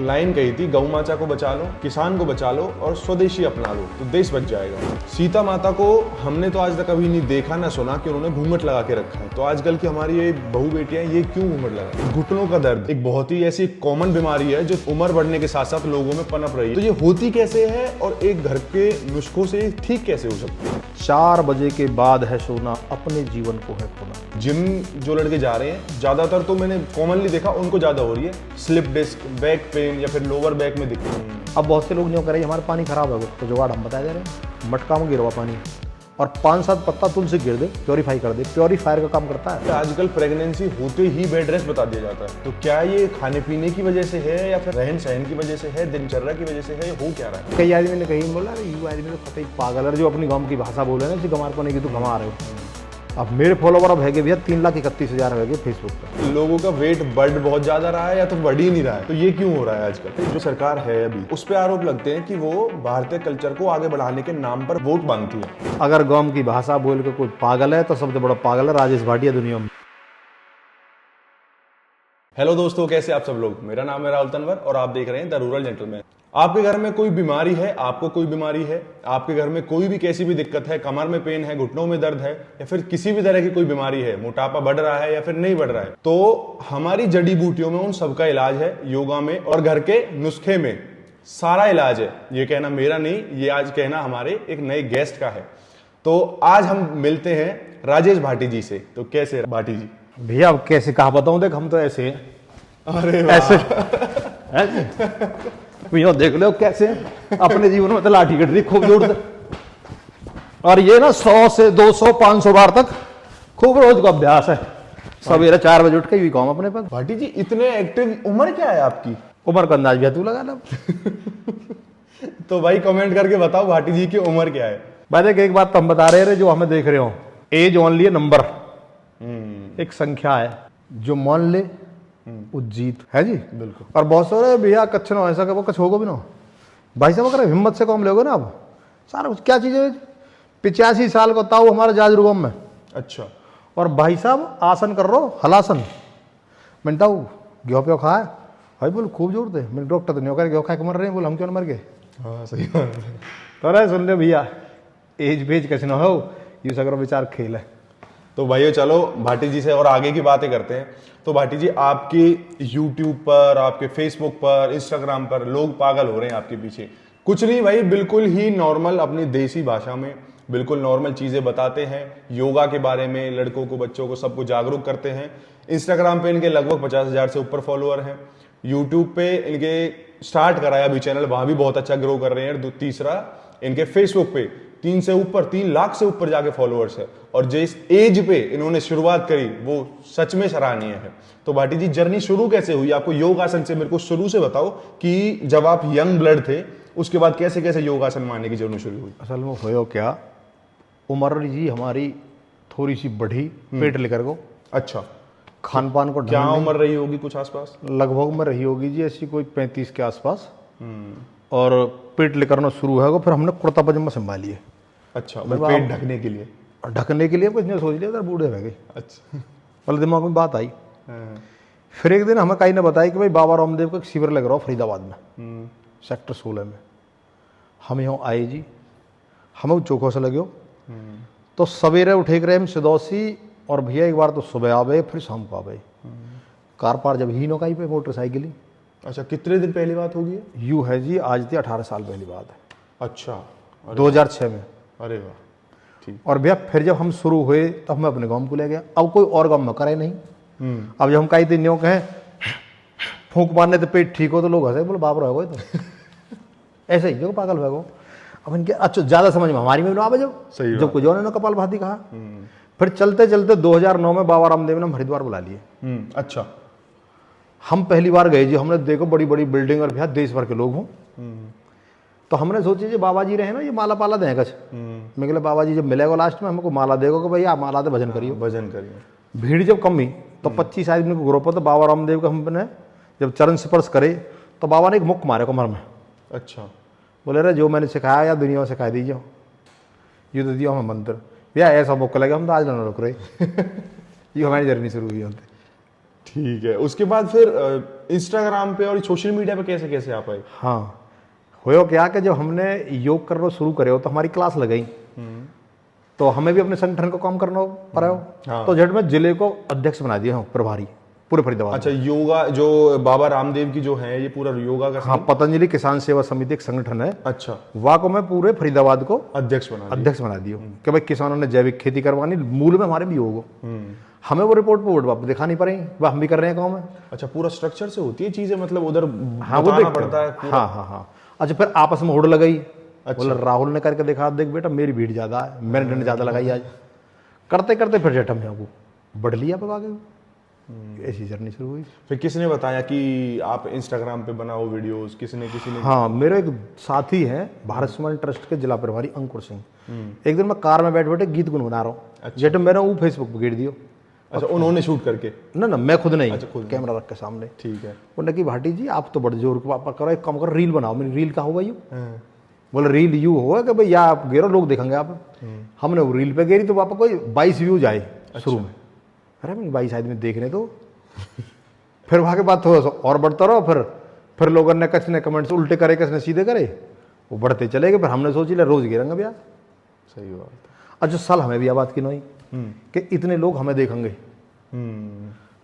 Line कही थी, गौ माता को बचा लो, किसान को बचा लो और स्वदेशी अपना लो तो देश बच जाएगा। सीता माता को हमने तो आज तक कभी नहीं देखा ना सुना कि उन्होंने घूंघट लगा के रखा है। तो आजकल की हमारी ये बहू बेटियां ये क्यों घूंघट लगा? घुटनों का दर्द एक बहुत ही ऐसी कॉमन बीमारी है जो उम्र बढ़ने के साथ साथ लोगों में पनप रही है। तो ये होती कैसे है और एक घर के नुस्खों से ठीक कैसे हो सकती है? 4 बजे के बाद है सोना, अपने जीवन को है खोना। जिम जो लड़के जा रहे हैं ज्यादातर तो मैंने कॉमनली देखा उनको ज्यादा हो रही है स्लिप डिस्क, बैक पेन या फिर लोअर बैक में दिक्कत। अब बहुत से लोग जो कह रहे हैं हमारा पानी खराब है, तो जुगाड़ हम बता दे रहे हैं, मटका में गिरवा पानी और 5-7 पत्ता तुलसी गिर दे, प्योरीफाई कर दे। प्योरीफायर का काम करता है। आजकल प्रेगनेंसी होते ही बेड रेस्ट बता दिया जाता है, तो क्या ये खाने पीने की वजह से है या फिर रहन सहन की वजह से है, दिनचर्या की वजह से है, हो क्या रहा है? कई आदमी ने कहीं बोला यू आदमी तो कतई पागल है जो अपनी गाँव की भाषा बोले ना, इसी गंवार को नहीं कि तू गंवा रहे हो। अब मेरे फॉलोवर अब है भैया 3,31,000 है फेसबुक पर। लोगों का वेट बढ़ बहुत ज्यादा रहा है या तो बढ़ ही नहीं रहा है, तो ये क्यों हो रहा है? आजकल जो सरकार है अभी उस पे आरोप लगते हैं कि वो भारतीय कल्चर को आगे बढ़ाने के नाम पर वोट मांगती है। अगर गाँव की भाषा बोल के कोई पागल है तो सबसे बड़ा पागल है राजेश भाटिया दुनिया में। हेलो दोस्तों, कैसे आप सब लोग? मेरा नाम है राहुल तनवर और आप देख रहे हैं द रूरल जेंटलमैन। आपके घर में कोई बीमारी है, आपको कोई बीमारी है, आपके घर में कोई भी कैसी भी दिक्कत है, कमर में पेन है, घुटनों में दर्द है या फिर किसी भी तरह की कोई बीमारी है, मोटापा बढ़ रहा है या फिर नहीं बढ़ रहा है, तो हमारी जड़ी बूटियों में उन सबका इलाज है, योगा में और घर के नुस्खे में सारा इलाज है। ये कहना मेरा नहीं, ये आज कहना हमारे एक नए गेस्ट का है। तो आज हम मिलते हैं राजेश भाटी जी से। तो कैसे भाटी जी? भैया अब कैसे कहा बताऊं, देख हम तो ऐसे हैं। अरे ऐसे भैया देख लो कैसे अपने जीवन में तो लाठी कट रही खूब जोर से, और ये ना 100 से 200 500 बार तक खूब रोज का अभ्यास है। सवेरे 4 बजे उठ के भी काम अपने पास। भाटी जी इतने एक्टिव, उम्र क्या है आपकी? उम्र का अंदाज भी तू लगा ला। तो भाई कमेंट करके बताओ भाटी जी की उम्र क्या है। भाई देख एक बात तो हम बता रहे जो हमें देख रहे हो, एज ओनली है नंबर, एक संख्या है, जो मान ले वो जीत है जी। बिल्कुल। और बहुत सारे भैया कच्छ ना ऐसा वो कछ होगा भी ना भाई साहब, अगर हिम्मत से काम लोगे ना आप सारा कुछ। क्या चीज है? 85 साल का ताऊ हमारे जाजरुगम में। अच्छा। और भाई साहब आसन कर रहे हो, हलासन। मैंने ताऊ गेहूँ प्यो खाए भाई, बोल खूब जोर दे। मैंने डॉक्टर तो नहीं होकर गेहूँ खा के मर रहे हैं, बोल हम क्यों मर गए? हाँ सही बात है। तो अरे सुन ले भैया, एज बेज कछ ना हो, ये सगर विचार खेल है। तो भाइयों चलो भाटी जी से और आगे की बातें करते हैं। तो भाटी जी आपकी YouTube पर, आपके Facebook पर, Instagram पर लोग पागल हो रहे हैं आपके पीछे। कुछ नहीं भाई, बिल्कुल ही नॉर्मल अपनी देसी भाषा में बिल्कुल नॉर्मल चीजें बताते हैं, योगा के बारे में, लड़कों को बच्चों को सबको जागरूक करते हैं। Instagram पे इनके लगभग 50,000 से ऊपर फॉलोअर हैं। YouTube पे इनके स्टार्ट कराया अभी चैनल, वहां भी बहुत अच्छा ग्रो कर रहे हैं। तीसरा इनके Facebook पे 3 लाख से ऊपर जाके फॉलोअर्स है, और जिस एज पे इन्होंने शुरुआत करी वो सच में सराहनीय है। तो भाटी जी जर्नी शुरू कैसे हुई आपको योगासन से? मेरे को शुरू से बताओ कि जब आप यंग ब्लड थे उसके बाद कैसे कैसे योगासन मारने की जर्नी शुरू हुई? असल में हो क्या, उम्र जी हमारी थोड़ी सी बढ़ी पेट लेकर को। अच्छा। खान पान को क्या उम्र रही होगी कुछ आसपास? लगभग उम्र रही होगी जी ऐसी कोई 35 के आसपास। और पेट लेकर ना शुरू है, फिर हमने कुर्ता पजामा संभाली है। अच्छा, वो पेट ढकने के लिए? ढकने के लिए कुछ नहीं सोच लिया, उधर बूढ़े रह गए। अच्छा। मतलब दिमाग में बात आई। फिर एक दिन हमें कहीं ने बताया कि भाई बाबा रामदेव का शिविर लग रहा हो फरीदाबाद में, सेक्टर 16 में। हम यहाँ आए जी, हमें चौखों से लगे हो। तो सवेरे उठे रहे हम सिदौसी, और भैया एक बार तो सुबह आवे फिर शाम को आवे। कार पार जब ही नौकाई पे मोटरसाइकिल ही। अच्छा, कितने दिन पहली बात होगी? यू है जी, आज थी 18 साल पहली बात है। अच्छा। 2006 में। अरे वाह, ठीक। और भैया फिर जब हम शुरू हुए तब हम अपने गाँव को ले गया। अब कोई और गाँव में करे नहीं। अब जब हम कई दिन न्यों कहें फूंक मारने तो पेट ठीक हो तो लोग हंसे, बोले बाप रहो तो ऐसे ही जो पागल हो। अब इनके अच्छा ज्यादा समझ में हमारी में जब कुछ ने कपाल भाती कहा। फिर चलते चलते 2009 में बाबा रामदेव ने हम हरिद्वार बुला लिए। अच्छा। हम पहली बार गए जी, हमने देखो बड़ी बड़ी बिल्डिंग और भैया देश भर के लोग हों। तो हमने सोची जी बाबा जी रहे ना, ये माला पाला दें कछ। मैं कहला बाबा जी जब मिलेगा लास्ट में हमको माला देगा कि भाई आप माला दे भजन करिए। भजन करिए। भीड़ जब कम हुई तो 25 आदमी को ग्रुप हो, तो बाबा रामदेव का हमने जब चरण स्पर्श करे तो बाबा ने एक मुक्क मारे कमर में। अच्छा। बोले रहे जो मैंने सिखाया या दुनिया में सिखा दीजिए, ये तो दिया हमें मंत्र। भैया ऐसा मुक्का लगा हम तो आज ना रुक रहे। ये हमारी जर्नी शुरू हुई होती। ठीक है, उसके बाद फिर इंस्टाग्राम पे और सोशल मीडिया पे कैसे कैसे आप आए? हाँ, हो क्या कि जब हमने योग करना शुरू करे हो तो हमारी क्लास लगाई, तो हमें भी अपने संगठन का काम करना पड़ा हो। हाँ। तो झट में जिले को अध्यक्ष बना दिया हूँ, प्रभारी पूरे फरीदाबाद। अच्छा, योगा जो बाबा रामदेव की जो है ये पूरा योगा का हाँ, पतंजलि किसान सेवा समिति एक संगठन है, अच्छा, वहाँ को मैं पूरे फरीदाबाद को अध्यक्ष बना दिया। अध्यक्ष बना दिया कि भाई किसानों ने जैविक खेती करवानी, मूल में हमारे भी योग हो। हमें वो रिपोर्ट बोर्ड दिखा नहीं पड़ेगी, वह हम भी कर रहे हैं काम में। अच्छा, पूरा स्ट्रक्चर से होती है चीजें, मतलब उधर हाँ, वो बताना देखते पड़ता है हैं। पूरा। हाँ हाँ हाँ। अच्छा, फिर आपस में होड़ लगाई। बोला राहुल ने करके देखा, देख बेटा मेरी भीड़ ज्यादा है, मैंने डंड ज्यादा लगाई आज। करते करते फिर जट हमने आपको बढ़ लिया अब आगे, ऐसी जर्नी शुरू हुई। फिर किसने बताया कि आप इंस्टाग्राम पे बनाओ वीडियोस? किसने? हाँ, मेरे एक साथी हैं भारत स्मरण ट्रस्ट के जिला प्रभारी अंकुर सिंह। एक दिन मैं कार में बैठ बैठे गीत गुनगुना रहा हूँ, जेट मैंने वो फेसबुक पे गिर दियो। अच्छा, उन्होंने शूट करके? ना मैं खुद नहीं, अच्छा, खुद कैमरा रख के सामने। ठीक है। बोले कि भाटी जी आप तो बड़े जोर के पापा करो, एक काम करो रील बनाओ। मेरी रील कहाँ हुआ यू? बोले रील यू हुआ कि भाई या आप गिरो लोग देखेंगे आप। हमने वो रील पे गिरी तो पापा कोई 22 व्यूज आए शुरू में। अरे मैं 22 आदमी देख रहे तो फिर वहां के बाद थोड़ा सा और बढ़ता रहो। फिर लोगों ने किसी ने कमेंट्स उल्टे करे, किसी ने सीधे करे, वो बढ़ते चले गए। फिर हमने सोच लिया रोज गिरेंगे भैया। सही बात। अच्छा, साल हमें भी आबाद की नहीं कि इतने लोग हमें देखेंगे।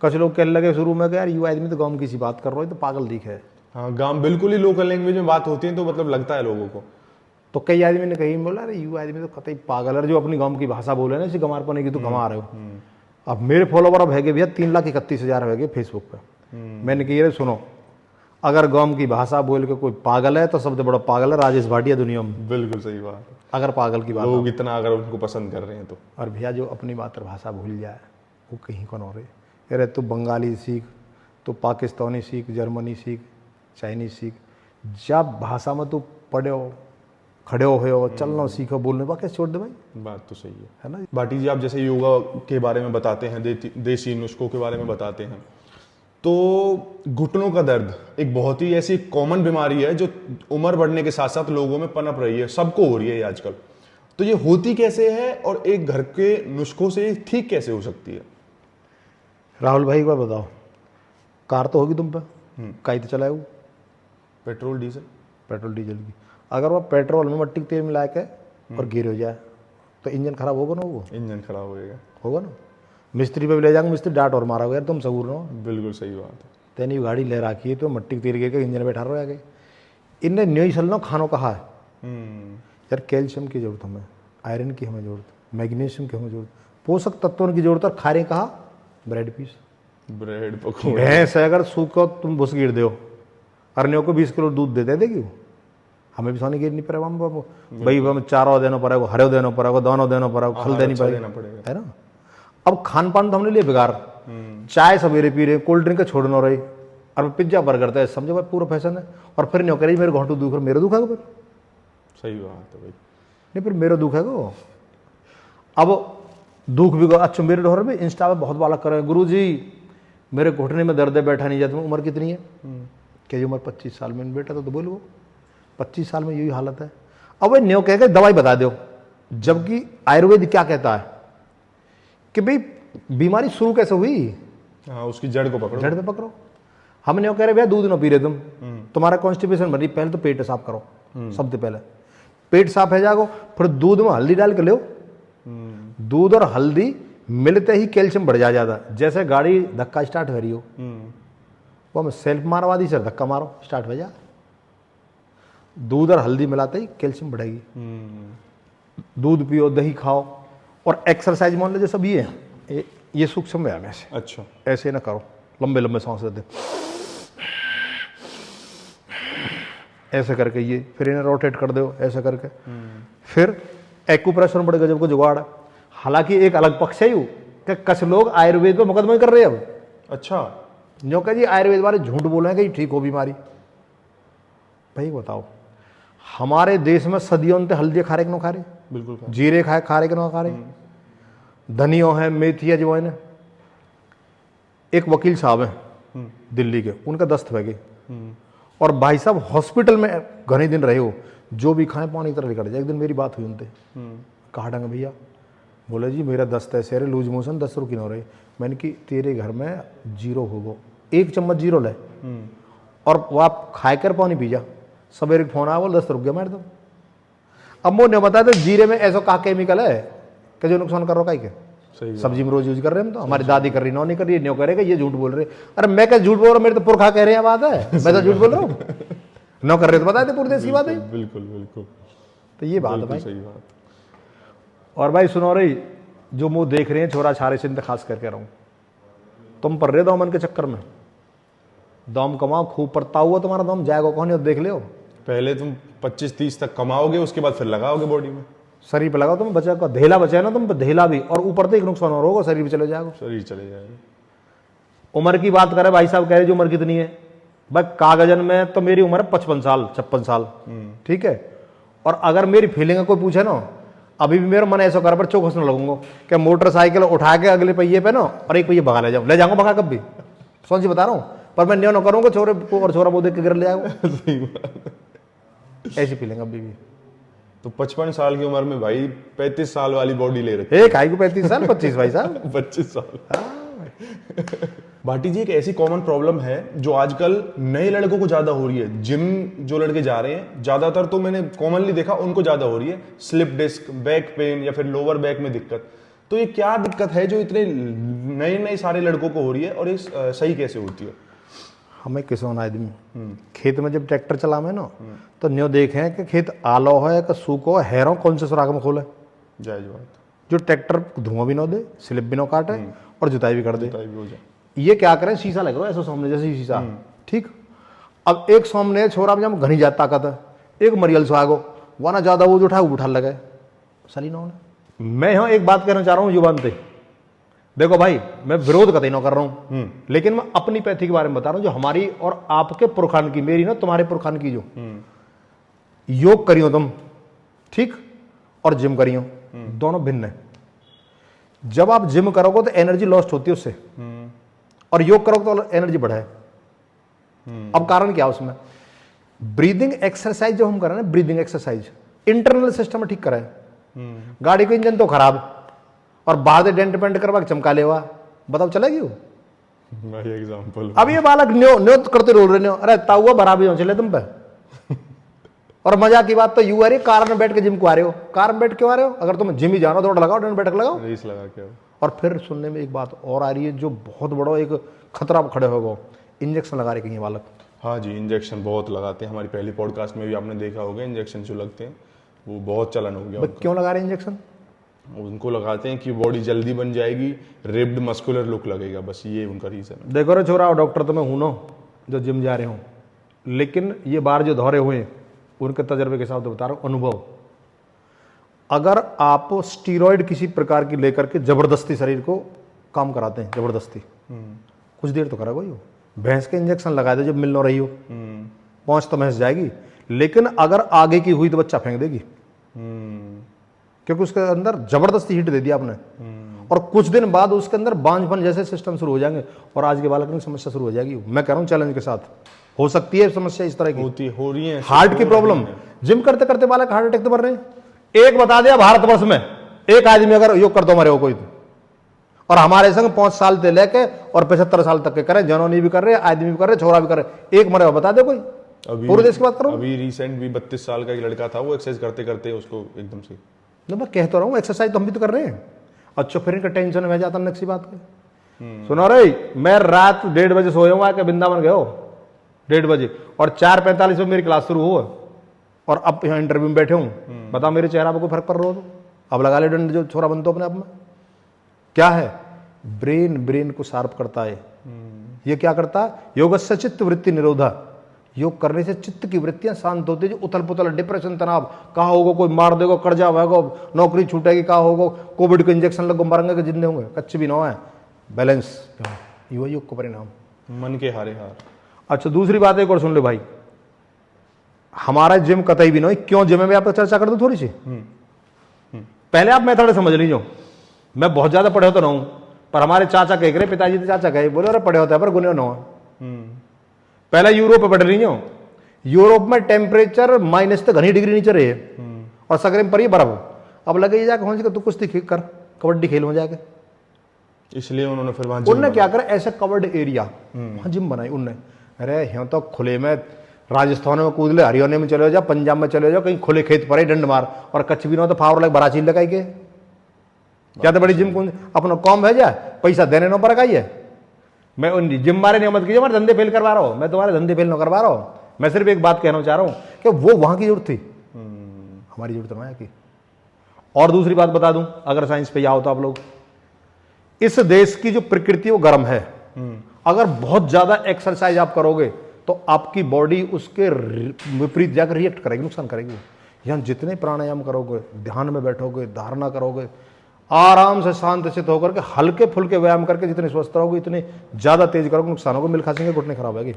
कुछ लोग कहने लगे शुरू में कि यार यू आदमी तो गाँव की सी बात कर रहा है, तो पागल दिख है। हाँ, गांव बिल्कुल ही लोकल लैंग्वेज में बात होती है तो मतलब लगता है लोगों को। तो कई आदमी ने कहीं बोला अरे यू आदमी तो कतई पागल है, जो अपनी गांव की भाषा बोले ना, इसे गंवार पने की तो कमा रहे हो। अब मेरे फॉलोवर अब है भैया 3,31,000 है फेसबुक पे। मैंने कही सुनो, अगर गांव की भाषा बोल के कोई पागल है तो सबसे बड़ा पागल है राजेश भाटिया दुनिया में। बिल्कुल सही बात। अगर पागल की बात, लोग इतना अगर उनको पसंद कर रहे हैं तो। और भैया जो अपनी मातृभाषा भूल जाए वो कहीं कौन हो रहे। अरे तू बंगाली सीख, तू पाकिस्तानी सीख, जर्मनी सीख, चाइनीज सीख, जब भाषा में तू पढ़े हो, खड़े हो, चलना सीखो, बोलने बाकी छोड़ दे भाई। बात तो सही है ना। भाटी जी, आप जैसे योगा के बारे में बताते हैं, देसी नुस्खों के बारे में बताते हैं, तो घुटनों का दर्द एक बहुत ही ऐसी कॉमन बीमारी है जो उम्र बढ़ने के साथ साथ लोगों में पनप रही है, सबको हो रही है ये आजकल। तो ये होती कैसे है और एक घर के नुस्खों से ठीक कैसे हो सकती है? राहुल भाई एक बार बताओ, कार तो होगी तुम पे, काई तो चलाए वो पेट्रोल डीजल की। अगर वो पेट्रोल में मट्टी के तेल मिला के और गिर हो जाए तो इंजन खराब होगा ना? वो इंजन खराब होगा ना। मिस्त्री पे भी ले जाएंगे, मिस्त्री डांट और मारा यार तुम सबूर ना। बिल्कुल सही बात है। तेनी गाड़ी ले रखी है तो मट्टी के तेल गिर के इंजन बैठा रहो आगे। इनने न्यू चलना खानों कहा है यार, कैल्शियम की जरूरत हमें, आयरन की हमें जरूरत, मैग्नीशियम की हमें जरूरत, पोषक तत्वों की जरूरत। और खारे कहा ब्रेड पीस, ब्रेड पकौड़े। भैंस है अगर सूखो तुम भूस गिर दो, अरनियों को 20 किलो दूध देते देखियो, हमें भी सोने गिर नहीं पड़ेगा भाई, हम चारों देना पड़ेगा, हरे देना पड़ेगा, दोनों देना पड़ेगा, खल देनी पड़ेगा, है ना। अब खान पान तो हमने लिए बेकार, चाय सवेरे पी रहे, कोल्ड ड्रिंक का छोड़ना रहे, और पिज्जा बर्गर तो समझो भाई पूरा फैशन है। और फिर नहीं करी मेरे घोटू दुख, मेरे दुख है फिर। सही बात है भाई। नहीं फिर मेरा दुख है को, अब दुख भी अच्छा मेरे ढोर में इंस्टा पे बहुत बालक कर रहे हैं, गुरु जी मेरे घुटने में दर्द है, बैठा नहीं जाता। उम्र कितनी है? क्या उम्र 25 साल में? बेटा तो बोलो 25 साल में यही हालत है। अब वह न्यो कह के दवाई बता दो, जबकि आयुर्वेद क्या कहता है कि भाई बीमारी शुरू कैसे हुई? हाँ, उसकी जड़ को पकड़ो, जड़ पे पकड़ो। हम न्यो कह रहे भैया दूध ना पी रहे तुम, तुम्हारा कॉन्स्टिपेशन बन रही, पहले तो पेट साफ करो, सबसे पहले पेट साफ है जागो, फिर दूध में हल्दी डाल के लो। दूध और हल्दी मिलते ही कैल्शियम बढ़ जाता। जैसे गाड़ी धक्का स्टार्ट हो रही हो, वो हमें सेल्फ मारवा दी, सर धक्का मारो स्टार्ट हो जा। दूध और हल्दी मिलाते ही कैल्शियम बढ़ेगी। दूध पियो, दही खाओ, और एक्सरसाइज मान लीजिए सब ये सूक्ष्म व्यायाम ऐसे। अच्छा, ऐसे ना करो, लंबे लंबे सांस लेते ऐसे करके, ये फिर इन्हें रोटेट कर दो ऐसे करके। फिर एक्यूप्रेशर में बड़े गजब को जुगाड़ है। हालांकि एक अलग पक्ष है यू कि कुछ लोग आयुर्वेद पे मुकदमा कर रहे हैं अब। अच्छा, जो कह जी आयुर्वेद वाले झूठ बोल रहे हैं कि ठीक हो बीमारी। भाई बताओ, हमारे देश में सदियों से हल्दी खा रहे कि ना खा रहे? बिल्कुल जीरे खाए खा रहे कि ना खा रहे? धनियों है, मेथी है, अजवाइन है। एक वकील साहब हैं दिल्ली के, उनका दस्त है गई, और भाई साहब हॉस्पिटल में घने दिन रहे हो, जो भी खाएं पानी की तरह निकल जाए। एक दिन मेरी बात हुई उनसे, कहा डंग भैया, बोले जी मेरा दस्त है, सेरे लूज मोशन 10 रुपये हो रहे। मैंने कि तेरे घर में जीरो होगो, 1 चम्मच जीरो ले और वो आप खाए कर पानी पी जा। सवेरे फोन आया, बोल 10 रुक गया मार दो। अब मुझे बताया तो जीरे में ऐसा कहा केमिकल है कि जो नुकसान कर रहा है। क्या सही सब्जी में रोज यूज कर रहे हैं हम तो, हमारी दादी कर रही, नौ नहीं कर रही, न्यो करेगा, ये झूठ बोल रहे। अरे मैं क्या झूठ बोल रहा हूँ, मेरे तो पुरखा कह रहे हैं, बात है, मैं तो झूठ बोल रहा हूँ। नौ कर रहे तो बताए थे, पूरे देश की बात है। बिल्कुल बिल्कुल, तो ये बात है भाई। सही बात। और भाई सुनो रही, जो मुंह देख रहे हैं छोरा छारे से खास करके रहा हूँ, तुम पढ़ रहे दामन के चक्कर में, दाम कमाओ खूब, पड़ता हुआ तुम्हारा दाम जाएगा कौन है देख लियो। पहले तुम 25-30 तक कमाओगे, उसके बाद फिर लगाओगे बॉडी में, शरीर पे लगाओ, तुम बचा का धेला बचा है ना, तुम धेला भी, और ऊपर से एक नुकसान और होगा, शरीर पे चले जाएगा, शरीर चले जाएगा। उम्र की बात करे भाई साहब, कह रहे जो उम्र कितनी है भाई, कागजन में तो मेरी उम्र है 55 साल 56 साल, ठीक है। और अगर मेरी फीलिंग कोई पूछे ना, अभी भी मेरा मन ऐसा कर पर चौक हंसने लगूंगा कि मोटरसाइकिल उठा के अगले पहिए पे ना और एक पहिए भगा ले जाऊंगा भगा कब भी, सोच जी बता रहा हूँ, पर मैं न्यो न करूंगा छोरे को, और छोरा वो देख के गिर ले जाएगा। ऐसी फीलिंग अभी भी। तो 55 साल की उम्र में भाई 35 साल वाली बॉडी ले रखी एक आई को 35 साल 25 भाई साहब 25 साल। भाटी जी, एक ऐसी कॉमन प्रॉब्लम है जो आजकल नए लड़कों को ज्यादा हो रही है, जिम जो लड़के जा रहे हैं ज्यादातर, तो मैंने कॉमनली देखा उनको ज्यादा हो रही है, स्लिप डिस्क, बैक पेन या फिर लोअर बैक में दिक्कत। तो ये क्या दिक्कत है जो इतने नए नए सारे लड़कों को हो रही है, और ये सही कैसे होती है? हमें किसान आदमी खेत में जब ट्रैक्टर चलावे ना, तो न्यो देखे कि खेत आलो है कि सूखो हैरो, कौन से सुराग में खोले, जायज बात, जो ट्रैक्टर धुआं भी ना दे, स्लिप भी ना काटे और जुताई भी कर दे। भी हो जाए। ये क्या करें, शीशा लग रहा है ऐसा सामने, जैसे शीशा, ठीक। अब एक सामने छोरा जब घनी जात ताकत है, एक मरियल से आगो वरना ज्यादा वो जो उठा वो उठा लगे सली ना। मैं यहाँ एक बात कहना चाह रहा हूँ युवान पे, देखो भाई मैं विरोध कतई ना कर रहा हूँ, लेकिन मैं अपनी पैथी के बारे में बता रहा हूँ, जो हमारी और आपके पुरखान की, मेरी ना तुम्हारे पुरखान की, जो योग करियो तुम, ठीक, और जिम करियो, दोनों भिन्न है। जब आप जिम करोगे तो एनर्जी लॉस्ट होती है उससे, और योग करोगे तो एनर्जी बढ़े। अब कारण क्या है उसमें, ब्रीदिंग एक्सरसाइज जो हम कर रहे हैं ना, ब्रीदिंग एक्सरसाइज इंटरनल सिस्टम ठीक कराए। गाड़ी का इंजन तो खराब और बाहर से डेंट पेंट करवा के चमका लेवा, बताओ चलेगी वो? एग्जांपल, अब ये बालक न्यो करते रोल रहे न्यो, अरे ताऊआ भरा भी चले तुम पे। और मजा की बात तो यू आ रही है, कार में बैठ के जिम को आ रहे हो, कार में बैठ क्यों आ रहे हो? अगर तुम जिम ही जाना दौड़ लगाओ, डेंट बैठ लगाओ, रेस लगा के। और फिर सुनने में एक बात और आ रही है जो बहुत बड़ा एक खतरा खड़े होगा, इंजेक्शन लगा रहे हैं बालक। हाँ जी, इंजेक्शन बहुत लगाते हैं, हमारी पहली पॉडकास्ट में भी आपने देखा होगा, इंजेक्शन जो लगते हैं वो बहुत चलन हो गया। क्यों लगा रहे हैं इंजेक्शन? उनको लगाते हैं कि बॉडी जल्दी बन जाएगी, रिब्ड मस्कुलर लुक लगेगा, बस ये उनका रीजन है। देखो रे छोरा, डॉक्टर तो मैं हूं ना जो जिम जा रहे हूँ, लेकिन ये बार जो दौरे हुए उनके तजर्बे के हिसाब से बता रहा हूँ, अनुभव। अगर आप स्टीरॉयड किसी प्रकार की लेकर के जबरदस्ती शरीर को काम कराते हैं, जबरदस्ती कुछ देर तो करेगा वो, भैंस के इंजेक्शन लगा दे जब मिल ना रही हो, पहुंच तो भैंस जाएगी, लेकिन अगर आगे की हुई तो बच्चा फेंक देगी, क्योंकि उसके अंदर जबरदस्ती हीट दे दिया आपने, और कुछ दिन बाद उसके अंदर बांझपन जैसे सिस्टम शुरू हो जाएंगे, और आज के बालक में समस्या शुरू हो जाएगी। मैं कह रहा हूँ चैलेंज के साथ हो सकती है समस्या इस तरह की, हो रही है, हार्ट की प्रॉब्लम, जिम करते करते बालक हार्ट अटैक तो मर रहे हैं। एक बता दिया भारतवर्ष में एक आदमी अगर योग करते मरे हो कोई तो, और हमारे संग 5 साल से लेके और 75 साल तक के करे, जनोनी भी कर रहे, आदमी भी कर रहे, छोरा भी कर रहे, एक मरे हो बता दे कोई? पूरे देश की बात करो। अभी रिसेंट भी 32 साल का एक लड़का था, वो एक्सरसाइज करते करते उसको एकदम से, मैं कह तो रहा हूँ एक्सरसाइज तो हम भी तो कर रहे हैं। अच्छा फिर इनका टेंशन में जाता नेक्स्ट बात के। सुनो रे, मैं रात 1:30 बजे सोया हूँ, आके वृंदावन गए हो 1:30 बजे, और 4:45 में मेरी क्लास शुरू हो, और अब यहाँ इंटरव्यू में बैठे हूँ। बताओ मेरे चेहरा पर कोई फर्क पड़ रहा हो तो? अब लगा ले डंड जो छोरा बनते हो अपने आप में। क्या है? ब्रेन को शार्प करता है। ये क्या करता है? योगस्य चित्त वृत्ति निरोधा, योग करने से चित्त की वृत्तियां शांत होती है। जो उथल पुथल, डिप्रेशन, तनाव, कहा होगा कोई मार देगा, कर्जा होगा, नौकरी छूटेगी, कहा होगा कोविड के इंजेक्शन लगो मरेंगे कि जिंदे होंगे, कच्चे भी ना है, बैलेंस, युवा योग का परिणाम, मन के हारे हार। अच्छा दूसरी बात एक और सुन ले भाई, हमारा जिम कतई भी नहीं, क्यों जिम में आप चर्चा कर दो थोड़ी सी। पहले आप मेथड समझ लीजिए, मैं बहुत ज्यादा पढ़े होता ना हूं, पर हमारे चाचा कह रहे, पिताजी तो चाचा कहे, बोले अरे पढ़े होता है पर गुने ना। पहले यूरोप में पढ़ रही हूँ, यूरोप में टेम्परेचर माइनस तक घनी डिग्री नीचे रहे, और सगरे में पड़ी बर्फ। अब लगे जाके हो तू कुश्ती कर, कबड्डी खेल में जाके, इसलिए उन्होंने फिर वहां उनने क्या करा, ऐसे कवर्ड एरिया वहां जिम बनाई उनने। अरे यहाँ तो खुले में राजस्थान में कूद ले, हरियाणा में चले जाओ, पंजाब में चले जाओ, कहीं खुले खेत पर ही डंड मार, और कच्छ भी ना हो तो फावर लग बड़ा चीज लगाई के क्या तो बड़ी जिम अपना कॉम है जाए, पैसा देने न पर है। मैं उन जिम मारे नहीं मत कीजिए, हमारे धंधे फेल करवा रहा हूँ, मैं तुम्हारे धंधे फेल न करवा रहा हूँ। मैं सिर्फ एक बात कहना चाह रहा हूँ कि वो वहां की जरूरत थी, हमारी जरूरत है की। और दूसरी बात बता दूं, अगर साइंस पे आओ तो आप लोग, इस देश की जो प्रकृति वो गर्म है, अगर बहुत ज्यादा एक्सरसाइज आप करोगे तो आपकी बॉडी उसके विपरीत जाकर रिएक्ट करेगी, नुकसान करेगी। यहां जितने प्राणायाम करोगे, ध्यान में बैठोगे, धारणा करोगे, आराम से शांत चित होकर के हल्के फुल्के व्यायाम करके जितने स्वस्थ रहोगे, इतने ज्यादा तेज करोगे, नुकसान होगा। मिल खासेंगे, घुटने खराब होगी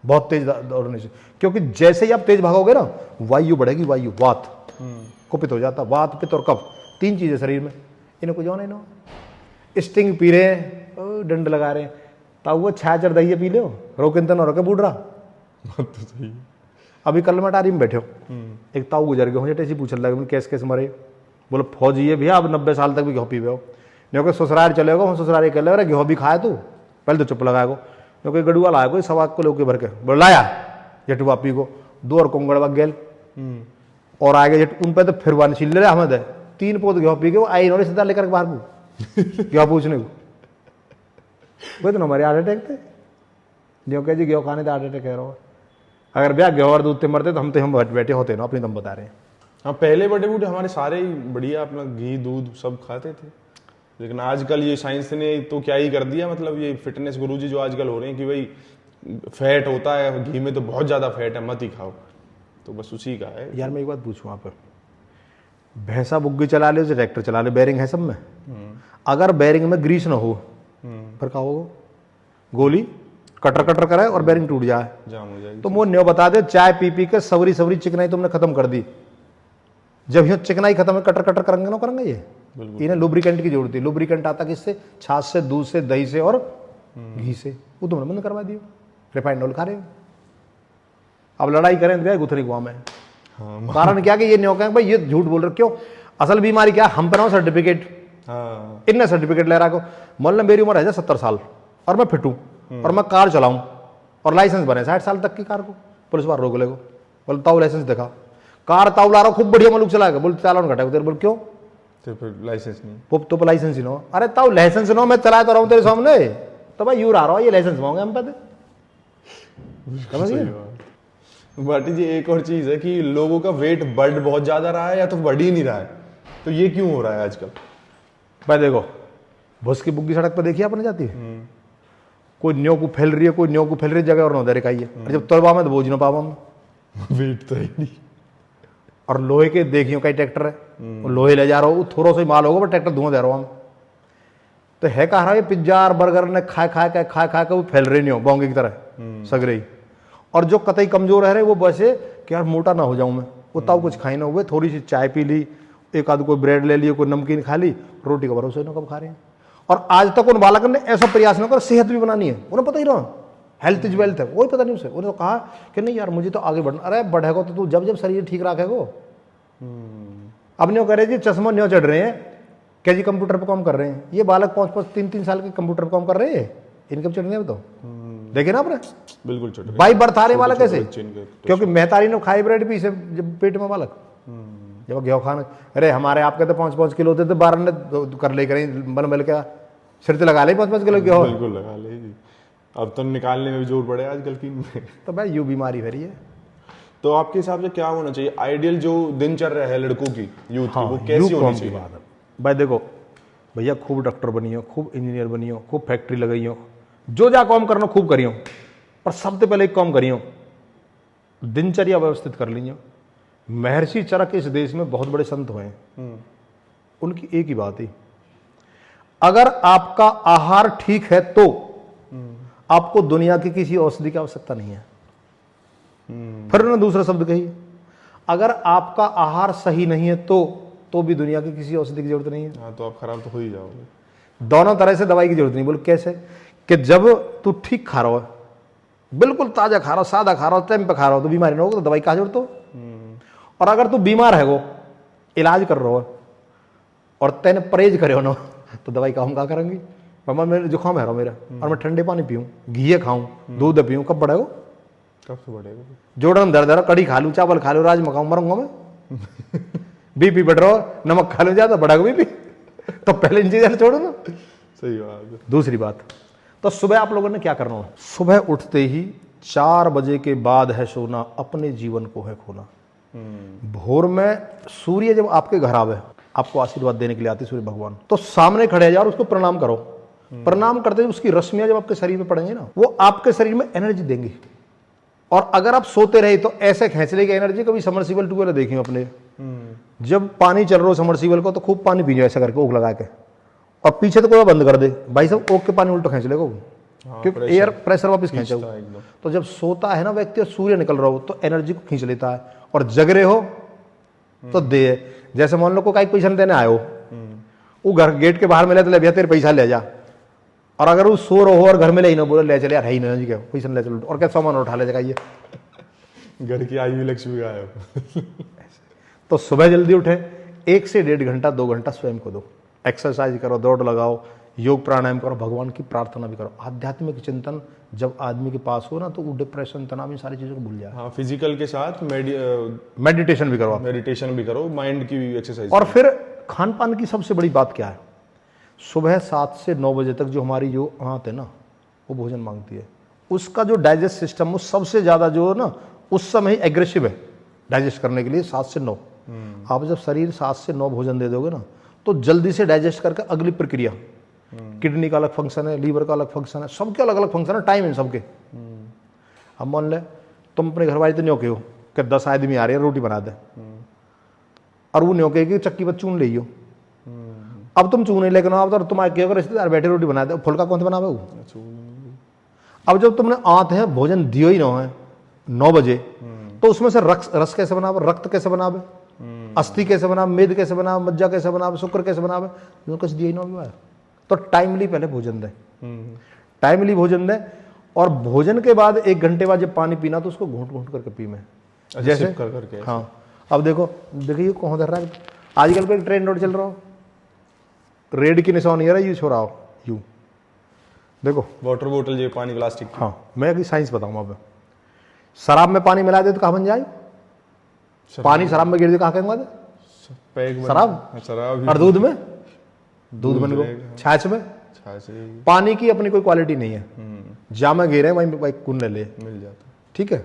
बहुत तेज दौड़ने से, क्योंकि जैसे ही आप तेज भागोगे ना, वायु बढ़ेगी, वायु वात कुपित हो जाता। वात, पित्त और कफ, तीन चीजें शरीर में, इन्हें कुछ नहीं ना। स्टिंग पी रहे हैं, डंड लगा रहे हैं, तब वो छाछर दही पी लो, रोकिन तो न रोके बूढ़ रहा। तो सही। अभी कल मटारी में बैठे हो, एक ताऊ गुजर गए हो, ऐसी पूछ लगे कैसे कैसे मरे। बोलो फौजी है भैया, अब 90 साल तक भी घी पी हो, नहीं ससुराल चले गो, ससुराल कह ले घी भी खाए तू, पहले तो चुप लगाए गो, क्योंकि गड़ुआ लाया कोई सवा को लोग भर के बोल लाया जटुआ पी को, 2 और कोंगड़ गेल और आगे जट उन पे तो फिर वन छिल ले हमें दे 3 पोत घी पी के वो आई इन्होंने सीधा लेकर बाहर को घी पूछने को, वो तो हमारे हार्ट अटैक थे जो कह जी घी खाने तो हार्ट अटैक कह रहा हो। अगर भैया घी और दूध से मरते तो हम बैठे होते ना, अपनी दम बता रहे हैं। हाँ, पहले बड़े बूढ़े हमारे सारे ही बढ़िया अपना घी दूध सब खाते थे, लेकिन आजकल ये साइंस ने तो क्या ही कर दिया, मतलब ये फिटनेस गुरुजी जो आजकल हो रहे हैं कि भाई फैट होता है घी में तो बहुत ज्यादा फैट है, मत ही खाओ, तो बस उसी का है। यार मैं एक बात पूछूं, आप भैंसा बुग्गी चला ले, ट्रैक्टर चला ले, बेरिंग है सब में, अगर बेरिंग में ग्रीस ना हो फिर क्या होगा? गोली कटर कटर करे और बेरिंग टूट जाए, जाम हो जाएगी। तो वो न्यो बता दे, चाय पी पी के सवरी सवरी चिकनाई तुमने खत्म कर दी, जब ये चिकनाई खत्म है कटर कटर करेंगे ना करेंगे ये, इन्हें लुब्रिकेंट की जरूरत है। लुब्रिकेंट आता किससे? छाछ से, दूध से, दही से और घी से, वो तुमने बंद करवा दियो, रिफाइंड ऑयल खा रहे हो। अब लड़ाई करें तो गुथरी गुआ में, कारण क्या कि ये न्यो कहें भाई ये झूठ बोल रहे, क्यों? असल बीमारी क्या? हम बनाओ सर्टिफिकेट, इनने सर्टिफिकेट ले रहा को, मान लो मेरी उम्र है 70 साल और मैं फिट हूं और मैं कार चलाऊं और लाइसेंस बने 60 साल तक की कार को, पुलिस वाला रोक लेगा, बोले ताऊ लाइसेंस दिखा, कार ताऊ ला रहा खूब बढ़िया मलूक चलाएगा, बोल चालान घटाएगा तेरे, बोल क्यों? तो फिर लाइसेंस नहीं, वो तो लाइसेंस ही ना हो। अरे ताऊ लाइसेंस ना हो, मैं चला तो रहा हूं तेरे सामने, तो भाई यू रहा रहा ये लाइसेंस मांगे हम पे, समझ गए? भाटी जी एक और चीज है कि लोगों का वेट बढ़ बहुत ज्यादा रहा है या तो बढ़ ही नहीं रहा है, तो ये क्यों हो रहा है आजकल? भाई देखो, भूस की बुग्गी सड़क पर देखिए आपने जाती है, कोई न्यो को फैल रही है, कोई न्यो को फैल रही जगह और नौ दे है, जब तोड़वा में तो बोझ ना पावा वेट तो ही नहीं। और लोहे के देखियो कई ट्रैक्टर है, लोहे ले जा रहा हो, थोड़ा सा ही माल होगा पर ट्रैक्टर धुआं दे रहा हूं, तो है कह रहा है पिज्जा और बर्गर ने खा खा के वो फैल रहे नहीं हो बोंगे की तरह सगरे ही। और जो कतई कमजोर रह रहे वो बसे कि यार मोटा ना हो जाऊं मैं, वो ताऊ कुछ खाई ना हुए, थोड़ी सी चाय पी ली, एक आध कोई ब्रेड ले लिया, कोई नमकीन खा ली, रोटी का भरोसा ना कब खा रहे हैं। और आज तक उन बालक ने ऐसा प्रयास न कर सेहत भी बनानी है, उन्हें पता ही रहा हेल्थ इज वेल्थ है, वही पता नहीं उसे, उन्हें तो कहा कि नहीं यार मुझे तो आगे बढ़ना। अरे बढ़ेगा तो तू जब जब शरीर ठीक रखेगो। अब न्यो करे जी चश्मा न्यो चढ़ रहे हैं क्या जी, कंप्यूटर पर काम कर रहे हैं, ये बालक 5-5 3-3 साल के कंप्यूटर पर काम कर रहे हैं, इनके भी चढ़ने तो देखे ना आपने, बिल्कुल चढ़ बाई बर्थ आ रहे बालक कैसे, क्योंकि मेहतारी ने खाई ब्रेड भी से जब पेट में बालक जब गेहूं खाना। अरे हमारे आपके तो 5-5 किलो होते थे, 12 ने कर ले करें बल बल के सिर से लगा ले 5-5 किलो गेहूं, बिल्कुल लगा ले जी। अब तो निकालने में भी जोर पड़े आजकल की में। तो भाई यू बीमारी भरी है। तो आपके हिसाब से क्या होना चाहिए आइडियल जो दिनचर्या है लड़कों की, यूथ की, वो कैसी होनी चाहिए? भाई देखो भैया, खूब डॉक्टर बनियो, खूब इंजीनियर बनियो, खूब फैक्ट्री लगाइयो, जो जा काम करना खूब करियो, पर सबसे पहले एक काम करियो, दिनचर्या व्यवस्थित कर लियो। महर्षि चरक इस देश में बहुत बड़े संत हुए हैं, उनकी एक ही बात है, अगर आपका आहार ठीक है तो आपको दुनिया की किसी औषधि की आवश्यकता नहीं है। फिर उन्होंने दूसरा शब्द कही, अगर आपका आहार सही नहीं है तो भी दुनिया की किसी औषधि की जरूरत नहीं है। हाँ, तो आप खराब तो हो ही जाओगे। दोनों तरह से दवाई की जरूरत नहीं। बोल कैसे? कि जब तू ठीक खा रहा हो, बिल्कुल ताजा खा रहा हो, सादा खा रहा हो, टाइम पे खा रहा हो, तो बीमारी ना होगी, तो दवाई कहाँ जरूरत हो। और अगर तू बीमार है वो इलाज कर रहा हो और तैने परहेज करे हो ना तो दवाई का हम क्या करेंगे। मामा मेरे जुकाम है मेरा और मैं ठंडे पानी पीऊँ, घी खाऊं, दूध पीऊँ, कब बढ़ेगा? कब से बढ़ेगा? जोड़न दर्द है, कड़ी खा लूँ, चावल खा लूँ, राजमा खाऊं, मरूंगा मैं। बीपी बढ़ रहा हो, नमक खा लूँ ज्यादा, बढ़ेगा बीपी। तो पहले इन चीजें छोड़ो ना। सही बात है। दूसरी बात, तो सुबह आप लोगों ने क्या करना है? सुबह उठते ही 4 बजे के बाद है सोना, अपने जीवन को है खोना। भोर में सूर्य जब आपके घर आवे, आपको आशीर्वाद देने के लिए आते सूर्य भगवान, तो सामने खड़े जाओ और उसको प्रणाम करो। प्रणाम करते हुए उसकी रश्मियां जब आपके शरीर में पड़ेंगी ना, वो आपके शरीर में एनर्जी देंगी। और अगर आप सोते रहे तो ऐसे खेच लेगी एनर्जी। कभी समरसीबल ट्यूबवेल देखिए अपने, जब पानी चल रहा हो समरसीबल को तो खूब पानी पीजिए ऐसा करके ओक लगा के, और पीछे तो कोई बंद कर दे भाई साहब, ओक के पानी उल्टा खींच लेगा वो, क्योंकि एयर प्रेशर वापस खींचेगा। तो जब सोता है ना व्यक्ति और सूर्य निकल रहा हो तो एनर्जी को खींच लेता है। और जग रहे हो तो दे, जैसे मान लो कोई पैसा देने आयो, वो घर गेट के बाहर मिले तो ले भैया तेरे पैसा ले जा, और अगर वो सो रहो और घर में ले ना बोले ले चले यार है ही ना जी, क्या पैसा ले चलो, और क्या सामान उठा ले जाइए, घर की आयु लक्ष्मी गायब। तो सुबह जल्दी उठे, 1 से 1.5 घंटा 2 घंटा स्वयं को दो, एक्सरसाइज करो, दौड़ लगाओ, योग प्राणायाम करो, भगवान की प्रार्थना भी करो। आध्यात्मिक चिंतन जब आदमी के पास हो ना तो वो डिप्रेशन, तनाव, इन सारी चीजों को भूल जाए। हाँ, फिजिकल के साथ मेडिटेशन भी करो आप, मेडिटेशन भी करो, माइंड की भी एक्सरसाइज। और फिर खान पान की सबसे बड़ी बात क्या है? सुबह 7 से 9 बजे तक जो हमारी जो आंत है ना, वो भोजन मांगती है। उसका जो डाइजेस्ट सिस्टम वो सबसे ज्यादा जो है ना उस समय ही एग्रेसिव है डाइजेस्ट करने के लिए। 7 से 9 आप जब शरीर 7 से 9 भोजन दे दोगे ना तो जल्दी से डाइजेस्ट करके अगली प्रक्रिया, किडनी का अलग फंक्शन है, लीवर का अलग फंक्शन है, सबके अलग अलग फंक्शन है, टाइम है सबके। अब मान ले तुम अपने घर वाले तो न्योके हो कि 10 आदमी आ रहे हैं रोटी बना दे, और वो न्योके की चक्की पर चून ले, अब तुम चूने लेकिन अब तो तुम्हारे क्या रिश्तेदार बैठे रोटी बना दे, फुल्का कौन से बनावे वो? अब जब तुमने आते हैं भोजन दियो ही ना है 9 बजे, तो उसमें से रस कैसे बनावे, रक्त कैसे बनावे, अस्थि कैसे बनावे, मेद कैसे बनावे, मज्जा कैसे बनावे, शुक्र कैसे बनावे, जो कुछ दिया ही ना हुआ है। तो टाइमली पहले भोजन दे, टाइमली भोजन दे, और भोजन के बाद 1 घंटे बाद जब पानी पीना तो उसको घूंट घूंट करके पी में, जैसे कर करके। हाँ, अब देखिए कौन धर रहा है आजकल का ट्रेन रोड चल रहा हो, रेड की निशान नहीं यू छोड़ा हो, यू देखो वाटर बोतल जो पानी प्लास्टिक की। हाँ, मैं अभी साइंस बताऊंगा। अब शराब में पानी मिला दे तो कहाँ बन जाए? पानी शराब में गिर दे कहाँ कहेंगे? शराब। और दूध में बन गो, छाछ में पानी की अपनी कोई क्वालिटी नहीं है, जहाँ में गिरे वहीं गुण ले मिल जाता, ठीक है।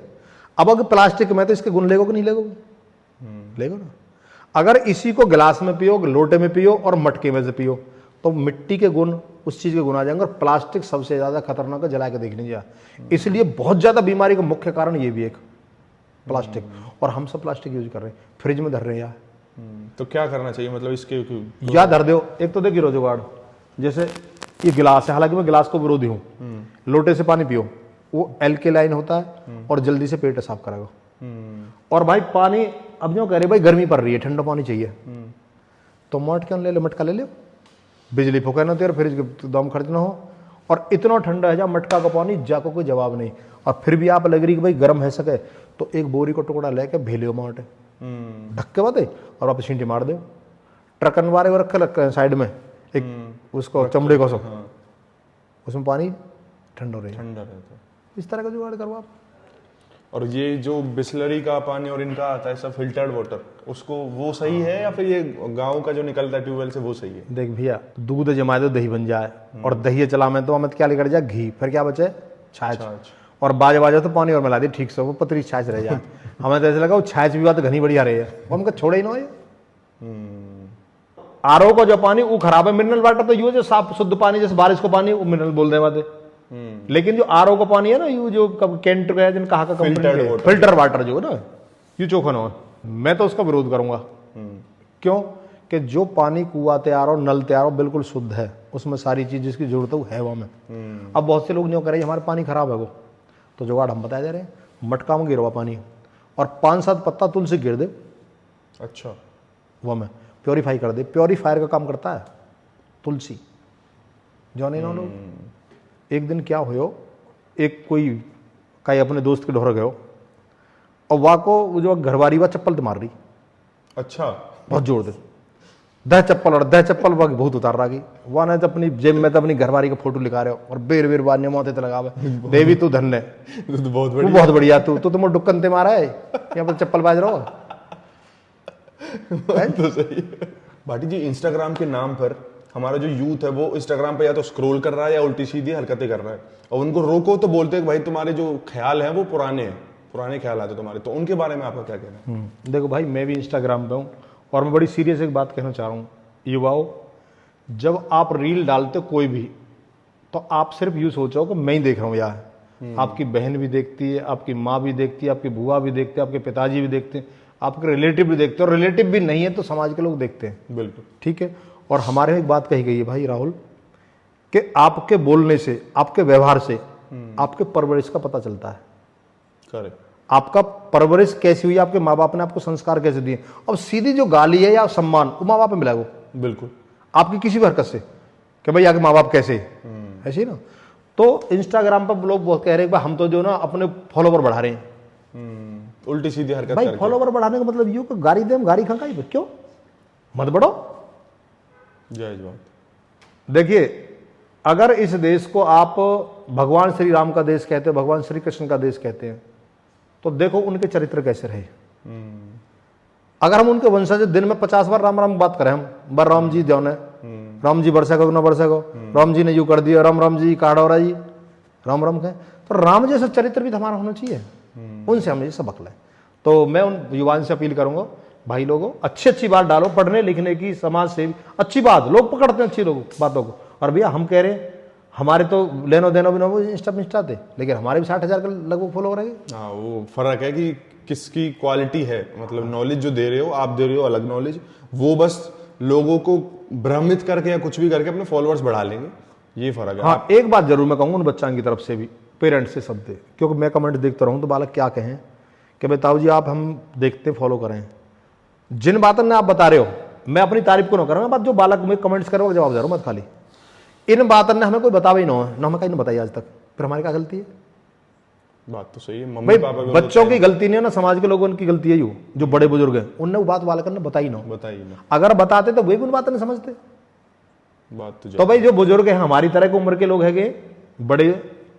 अब अगर प्लास्टिक में तो इसके गुण लेगो कि नहीं लेगो? लेगो ना। अगर इसी को गिलास में पियो, लोटे में पियो और मटके में से पियो तो मिट्टी के गुण उस चीज के गुण आ जाएंगे। और प्लास्टिक सबसे ज्यादा खतरनाक है, जला के देख लीजिए, इसलिए बहुत ज्यादा बीमारी का मुख्य कारण ये भी एक प्लास्टिक। और हम सब प्लास्टिक यूज कर रहे हैं, फ्रिज में धर रहे हैं यार। तो क्या करना चाहिए मतलब इसके? या धर दो, एक तो देखिए जुगाड़, जैसे ये गिलास है, हालांकि मैं गिलास को विरोधी हूँ, लोटे से पानी पियो, वो एल्केलाइन होता है और जल्दी से पेट साफ करेगा। और भाई पानी अब जो कह रहे भाई गर्मी पड़ रही है, ठंडा पानी चाहिए, तो मट क्यों ले लो, मटका ले लो, बिजली फूके ना तेरे, फ्रिज के दाम खर्च ना हो। और इतना ठंडा है जा मटका का पानी, जाको कोई जवाब नहीं। और फिर भी आप लग रही कि भाई गर्म है सके तो एक बोरी को टुकड़ा लेके भेलियो माटे ढक के बात और आप छींटी मार दो। ट्रकन वारे वो रखे साइड में एक उसको चमड़े को सब, उसमें पानी ठंडा रहता है। इस तरह का जुगाड़ करवा। और ये जो बिस्लरी का पानी और इनका आता है सब फिल्टर्ड वाटर, उसको वो सही है या फिर ये गांव का जो निकलता है ट्यूबवेल से वो सही है? देख भैया, दूध जमा दो दही बन जाए, और दही चला में तो हमें क्या लेकर जाए, घी, फिर क्या बचे, छाछ। और बाजा तो पानी और मिला दी ठीक से, वो पतली छाछ रह जाए। हमें तो ऐसा लगा वो छाछ भी बात घनी बढ़िया रही है, वो हमको छोड़े ही ना ये। आरओ का जो पानी वो खराब है, मिनरल वाटर तो यू जो साफ शुद्ध पानी, जैसे बारिश को पानी वो मिनरल बोल दे बात। लेकिन जो आरओ का पानी है ना, यू जो कैंट गया जिन कहा का फिल्टर वाटर जो है ना, यू चोखा ना हो, मैं तो उसका विरोध करूंगा। क्यों? कि जो पानी कुआं तैयार हो, नल तैयार हो, बिल्कुल शुद्ध है, उसमें सारी चीज जिसकी जरूरत है वो है वहां में। अब बहुत से लोग नहीं कह रहे हमारा पानी खराब है, वो तो जुगाड़ हम बता दे रहे हैं, मटका में गिरवा पानी और 5-7 पत्ता तुलसी गिर दे, अच्छा वो में प्योरीफाई कर दे। प्योरीफायर का काम करता है तुलसी, जो नहीं लोग। एक दिन क्या हो, एक कोई कई अपने दोस्त के ढोर गयो और वाह को जो घरवारी वा चप्पल तो मार रही, अच्छा बहुत जोर दे, दह चप्पल बाकी बहुत उतार रहा की वह ना तो अपनी जेब में तो अपनी घरवारी का फोटो लिखा रहे हो और बेर बेर बार माथे तो लगावे देवी तू धन्य तो बहुत तू बढ़िया। बहुत बढ़िया तू तो तुम डुक्कन ते मारा है यहाँ पर चप्पल बाज रहा हो। तो सही है। भाटी जी, इंस्टाग्राम के नाम पर हमारा जो यूथ है वो इंस्टाग्राम पे या तो स्क्रॉल कर रहा है या उल्टी सीधी हरकतें कर रहा है, और उनको रोको तो बोलते हैं कि भाई तुम्हारे जो ख्याल हैं वो पुराने ख्याल आते तुम्हारे, तो उनके बारे में आपका क्या कहना है? देखो भाई, मैं भी इंस्टाग्राम पे हूँ और मैं बड़ी सीरियस एक बात कहना चाह रहा हूँ। युवाओं, जब आप रील डालते हो कोई भी, तो आप सिर्फ यूँ सोचो कि मैं ही देख रहा हूँ यार। आपकी बहन भी देखती है, आपकी माँ भी देखती है, आपकी बुआ भी देखते हैं, आपके पिताजी भी देखते हैं, आपके रिलेटिव भी देखते हैं, और रिलेटिव भी नहीं है तो समाज के लोग देखते हैं। बिल्कुल ठीक है। और हमारे में एक बात कही गई है भाई राहुल, कि आपके बोलने से, आपके व्यवहार से आपके परवरिश का पता चलता है। करेक्ट। आपका परवरिश कैसी हुई, आपके माँ बाप ने आपको संस्कार कैसे दिए। अब सीधी जो गाली है या सम्मान वो माँ बाप में मिला, वो बिल्कुल आपकी किसी भी हरकत से कि भाई आगे माँ बाप कैसे, ऐसे ही ना। तो इंस्टाग्राम पर लोग बहुत कह रहे हैं कि हम तो जो ना अपने फॉलोवर बढ़ा रहे हैं। उल्टी सीधी हरकत भाई करके। फॉलोवर बढ़ाने का मतलब यूं कि गाड़ी दे, हम गाड़ी खा क्यों, मत बढ़ो। जायज बात। देखिए, अगर इस देश को आप भगवान श्री राम का देश कहते हो, भगवान श्री कृष्ण का देश कहते हैं, तो देखो उनके चरित्र कैसे रहे। अगर हम उनके वंशज दिन में 50 बार राम राम बात करें, हम बार राम जी देव ने, राम जी बरसा को ना बरसा को, राम जी ने यूं कर दिया, राम जी काढ़ौरा जी, राम राम कहें, तो राम जैसा चरित्र भी तो हमारा होना चाहिए। उनसे हम ये सबक लें। तो मैं उन युवाओं से अपील करूंगा, भाई लोगों अच्छी अच्छी बात डालो, पढ़ने लिखने की, समाज से अच्छी बात, लोग पकड़ते हैं अच्छी बातों को। और भैया हम कह रहे हैं, हमारे तो लेनो देनो भी ना वो इंस्टा थे, लेकिन हमारे भी 60,000 के लगभग फॉलोवर है। हाँ, वो फर्क है कि किसकी क्वालिटी है, मतलब नॉलेज जो दे रहे हो आप, दे रहे हो अलग नॉलेज, वो बस लोगों को भ्रमित करके या कुछ भी करके अपने फॉलोअर्स बढ़ा लेंगे, ये फर्क है। हाँ, एक बात जरूर मैं कहूँगा उन बच्चों की तरफ से भी, पेरेंट्स से सब दे, क्योंकि मैं कमेंट देखता रहूँ तो बालक क्या कहें कि भाई ताऊ जी आप हम देखते फॉलो करें, जिन बातों ने आप बता रहे हो मैं अपनी तारीफ को ना करूँगा, बात जो बालक मुझे कमेंट्स करो जवाब दे रहा हूँ, मत खाली इन बातों ने हमें कोई बतावा ही ना हमें कहीं नहीं बताई आज तक, फिर हमारी क्या गलती है? बात तो सही है। मम्मी भाई पापा भी बच्चों की गलती नहीं है ना, समाज के लोगों की गलती है, यू जो बड़े बुजुर्ग हैं उनने वो बात बालक ने बताई ना। बताइए ना, अगर बताते तो वही भी उन बातें नहीं समझते। बात तो भाई जो बुजुर्ग हैं, हमारी तरह की उम्र के लोग हैं, बड़े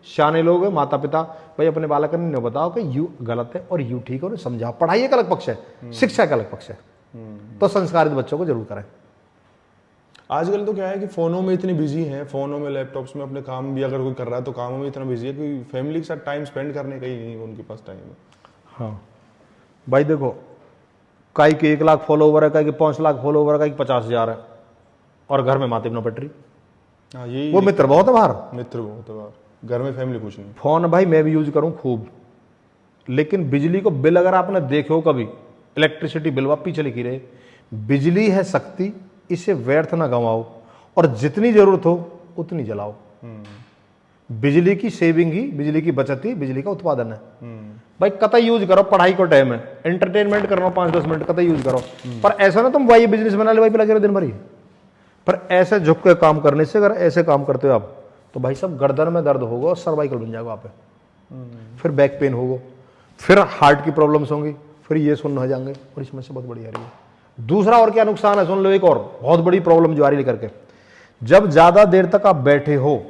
शाने लोग हैं, माता पिता, भाई अपने बालक ने नहीं बताओ कि यू गलत है और यू ठीक है, उन्हें समझाओ। पढ़ाई एक अलग पक्ष है, शिक्षा एक अलग पक्ष है, तो संस्कारित बच्चों को जरूर करें। आजकल तो क्या है कि फोनों में इतनी बिजी हैं, फोनों में लैपटॉप्स में अपने काम भी अगर कोई कर रहा है तो कामों में इतना बिजी है कि फैमिली के साथ टाइम स्पेंड करने का ही नहीं उनके पास टाइम है। हाँ भाई देखो, काई के 1 लाख फॉलोवर है, काई के 5 लाख फॉलोवर है, काई के 50,000 है, और घर में माते बिना पटरी। हाँ, यही वो मित्र बहुत है बाहर, मित्र बहुत है बाहर, घर में फैमिली कुछ नहीं। फोन भाई मैं भी यूज करूं खूब, लेकिन बिजली को बिल अगर आपने देखे हो कभी, इलेक्ट्रिसिटी बिल वापी चली की रहे, बिजली है शक्ति, इसे व्यर्थ ना गंवाओ, और जितनी जरूरत हो उतनी जलाओ। बिजली की सेविंग ही, बिजली की बचत ही बिजली का उत्पादन है। भाई कतई यूज करो, पढ़ाई को टाइम है, एंटरटेनमेंट करना 5-10 मिनट कतई यूज करो, पर ऐसा ना तुम भाई बिजनेस बना ले भाई पे लगे रहो दिन भर ही। पर ऐसे झुक के काम करने से, अगर ऐसे काम करते हो आप, तो भाई सब गर्दन में दर्द होगा और सर्वाइकल बन जाएगा वहां पे, फिर बैक पेन होगा, फिर हार्ट की प्रॉब्लम्स होंगी, फिर ये सुन्न हो जाएंगे, और इसमें से बहुत बड़ी आ रही है। दूसरा और क्या नुकसान है सुन लो, एक और बहुत बड़ी प्रॉब्लम जो आ रही लेकर के, जब ज्यादा देर तक आप बैठे हो,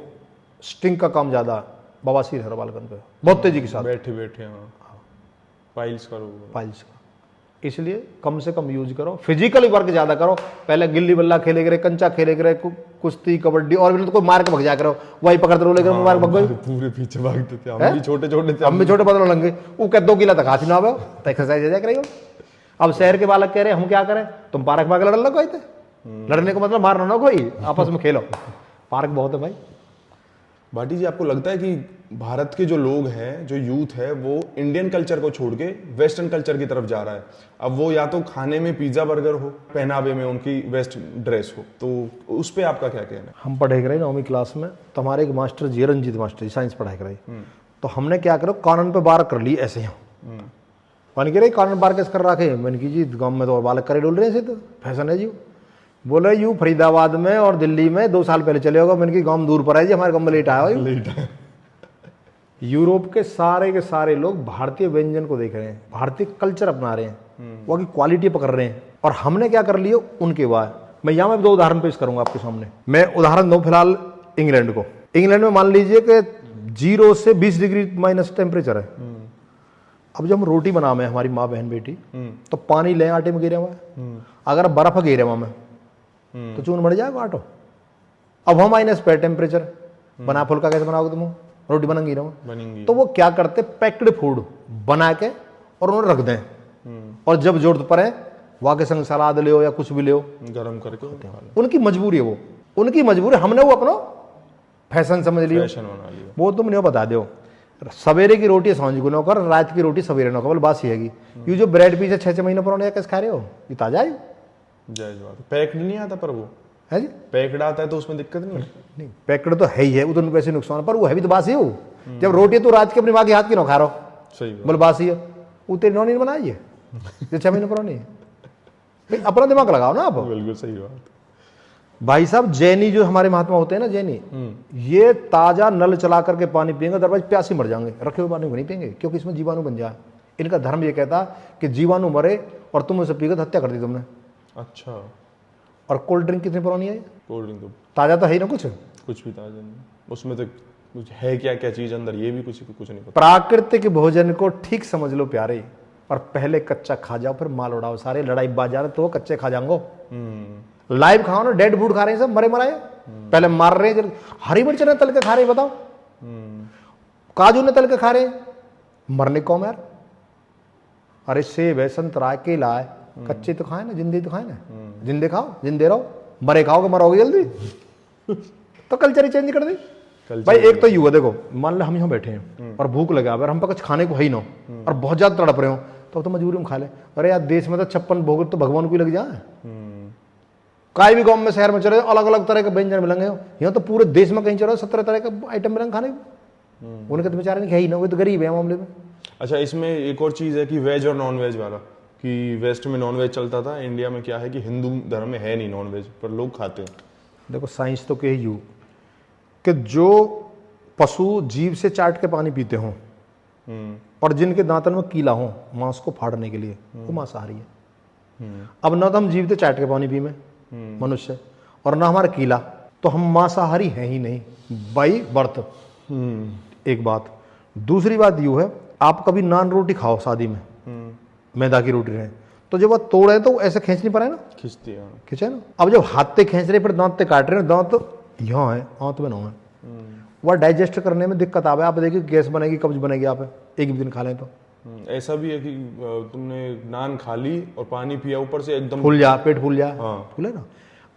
स्टिंग का काम ज्यादा, बवासीर है बालकन पे बहुत तेजी के साथ, बैठे बैठे हाँ, पाइल्स करो, पाइल्स का। इसलिए कम से कम यूज करो, फिजिकली वर्क ज्यादा करो। पहले गिल्ली बल्ला खेले करे, कंचा खेले करे, कुश्ती कबड्डी, और भी तो कोई मार के भग जाया करो, वही पकड़ते रहो लेकर मार भग गए, पूरे पीछे भागते थे हम भी, छोटे छोटे थे हम भी छोटे बदल लंगे, वो कह 2 किला तक हाथ ना आवे तो एक्सरसाइज हो जाया करेगा। अब शहर के बालक कह रहे हम क्या करें, तुम पार्क में लड़ लो, कोई थे लड़ने को मतलब मारना ना, कोई आपस में खेलो, पार्क बहुत है भाई। भाटी जी, आपको लगता है कि भारत के जो लोग हैं, जो यूथ है, वो इंडियन कल्चर को छोड़ के वेस्टर्न कल्चर की तरफ जा रहा है? अब वो या तो खाने में पिज्जा बर्गर हो, पहनावे में उनकी वेस्ट ड्रेस हो, तो उस पे आपका क्या कहना है? हम पढ़े रहे 9वीं क्लास में, तो हमारे एक मास्टर जी, रंजीत मास्टर जी, साइंस पढ़ाई कराई, तो हमने क्या करो, कानून पे बार कर ली ऐसे ही, मैंने कह रही कानून बार कैसे कर रखे, मैंने की जी गाँव में तो बालक करे डोल रहे हैं, तो फैशन है जी। बोले यू फरीदाबाद में और दिल्ली में 2 साल पहले चले होगा, मैंने की गाँव दूर पर है जी, हमारे गाँव में लेट आया। यूरोप के सारे लोग भारतीय व्यंजन को देख रहे हैं, भारतीय कल्चर अपना रहे हैं, वहाँ की क्वालिटी पकड़ रहे हैं, और हमने क्या कर लिया उनके बाद, मैं यहाँ में 2 उदाहरण पेश करूंगा आपके सामने। मैं उदाहरण दूं फिलहाल इंग्लैंड को। इंग्लैंड में मान लीजिए कि 0 से 20 डिग्री माइनस टेम्परेचर है। अब जब हम रोटी बनावे हमारी माँ बहन बेटी, तो पानी लें आटे में गिरे हुआ है, अगर बर्फ गिरे हुआ में तो चून मर जाएगा आटो। अब हम माइनस पे टेम्परेचर बना फुल्का कैसे बनाओगे तुम, रोटी बनेंगी ना। तो वो क्या करते, पैक्ड फूड बना के और उन्हें रख दें, और जब जरूरत पड़े वहां के संग सलाद ले या कुछ भी ले गर्म करके। उनकी मजबूरी है, वो उनकी मजबूरी, हमने वो अपना फैशन समझ लिया, फैशन बना लिया। वो तुम नहीं बता दो। सवेरे की रोटी सांझ को नौकर, रात की रोटी सवेरे नौकर, बोल बासी हैगी। ये जो ब्रेड पीछे 6 महीने पुराने कैसे खा रहे हो, ये ताजा है। जायज बात। पैक्ड नहीं आता, पर वो है जी, पैक्ड आता है तो उसमें दिक्कत नहीं। पैक्ड तो है ही है, उतने पैसे नुकसान, पर वो है भी तो बासी हो। जब रोटी तो रात के अपनी माँ के हाथ की ना खा रहा हो, सही बोल बासी है, वो तेरी नौनी ने बनाई है जो 6 महीने पुरानी है। भाई अपना दिमाग लगाओ ना आप। बिल्कुल सही बात। भाई साहब, जैनी जो हमारे महात्मा होते हैं ना, जैनी, ये ताजा नल चला करके पानी पिएंगे, अदरवाइज प्यासी मर जाएंगे। रखे हुए पानी को नहीं पिएंगे, क्योंकि इसमें जीवाणु बन जाए। इनका धर्म ये कहता कि जीवाणु मरे और तुम उसे पीकर हत्या कर दी तुमने। अच्छा। और कोल्ड ड्रिंक कितनी पुरानी है? कोल्ड ड्रिंक तो ताजा तो है ही ना, कुछ भी ताजा नहीं, उसमें तो कुछ है क्या क्या चीज अंदर, ये भी कुछ नहीं पता। प्राकृतिक भोजन को ठीक समझ लो प्यारे, और पहले कच्चा खा जाओ, फिर माल उड़ाओ। सारे लड़ाई बाजार तो कच्चे खा जाओगे। लाइव खाओ ना, डेड फूड खा रहे हैं सब, मरे मराए। पहले मार रहे हैं, हरी मिर्च ने तल के खा रहे हैं, बताओ, काजू ने तल के खा रहे हैं, मरने कौन यार। अरे सेब है, संतरा है, केला है, कच्चे तो खाए ना, जिंदे तो खाए ना। जिंदे खाओ, जिंदे रहो, मरे खाओगे मरोगे जल्दी। तो कल्चर ही चेंज कर दे भाई। एक तो युवा देखो, मान लो हम यहाँ बैठे हैं और भूख लगा, अगर हम पे कुछ खाने को है ही ना, और बहुत ज्यादा तड़प रहे हो, तो मजबूरी में खा ले। अरे यार, देश में तो 56 भोग तो भगवान को ही लग जाए। कहीं भी गांव में शहर में चले, अलग अलग तरह के व्यंजन मिलेंगे। यहाँ तो पूरे देश में कहीं चलो 17 तरह का आइटम मिलेंगे खाने को। उनके तो बेचारे नहीं है ही ना, वो तो गरीब है मामले में। अच्छा, इसमें एक और चीज है कि वेज और नॉन वेज वाला, कि वेस्ट में नॉन वेज चलता था, इंडिया में क्या है कि हिंदू धर्म में है नहीं नॉन वेज, पर लोग खाते हैं। देखो, साइंस तो कहे यू कि जो पशु जीभ से चाट के पानी पीते हों और जिनके दांतन में कीला हो मांस को फाड़ने के लिए, वो मांसाहारी है। अब ना तो हम जीभ से चाट के पानी पी में मनुष्य, और ना हमारा कीला, तो हम मांसाहारी हैं ही नहीं बाई बर्थ। एक बात। दूसरी बात यू है, आप कभी नान रोटी खाओ शादी में, मैदा की रोटी रहे, तो जब वो तोड़े तो ऐसे खींच नहीं पा रहे ना, खींचे ना। अब जब हाथ से खींच रहे, फिर दांत से काट रहे, दांत यहाँ है, आंत में ना है, वह डाइजेस्ट करने में दिक्कत आवे। आप देखिए गैस बनेगी, कब्ज बनेगी, आप एक भी दिन खा लें तो। ऐसा भी है कि तुमने नान खा ली और पानी पिया, ऊपर से एकदम फूल जा, पेट फूल जा, हाँ। फूले ना।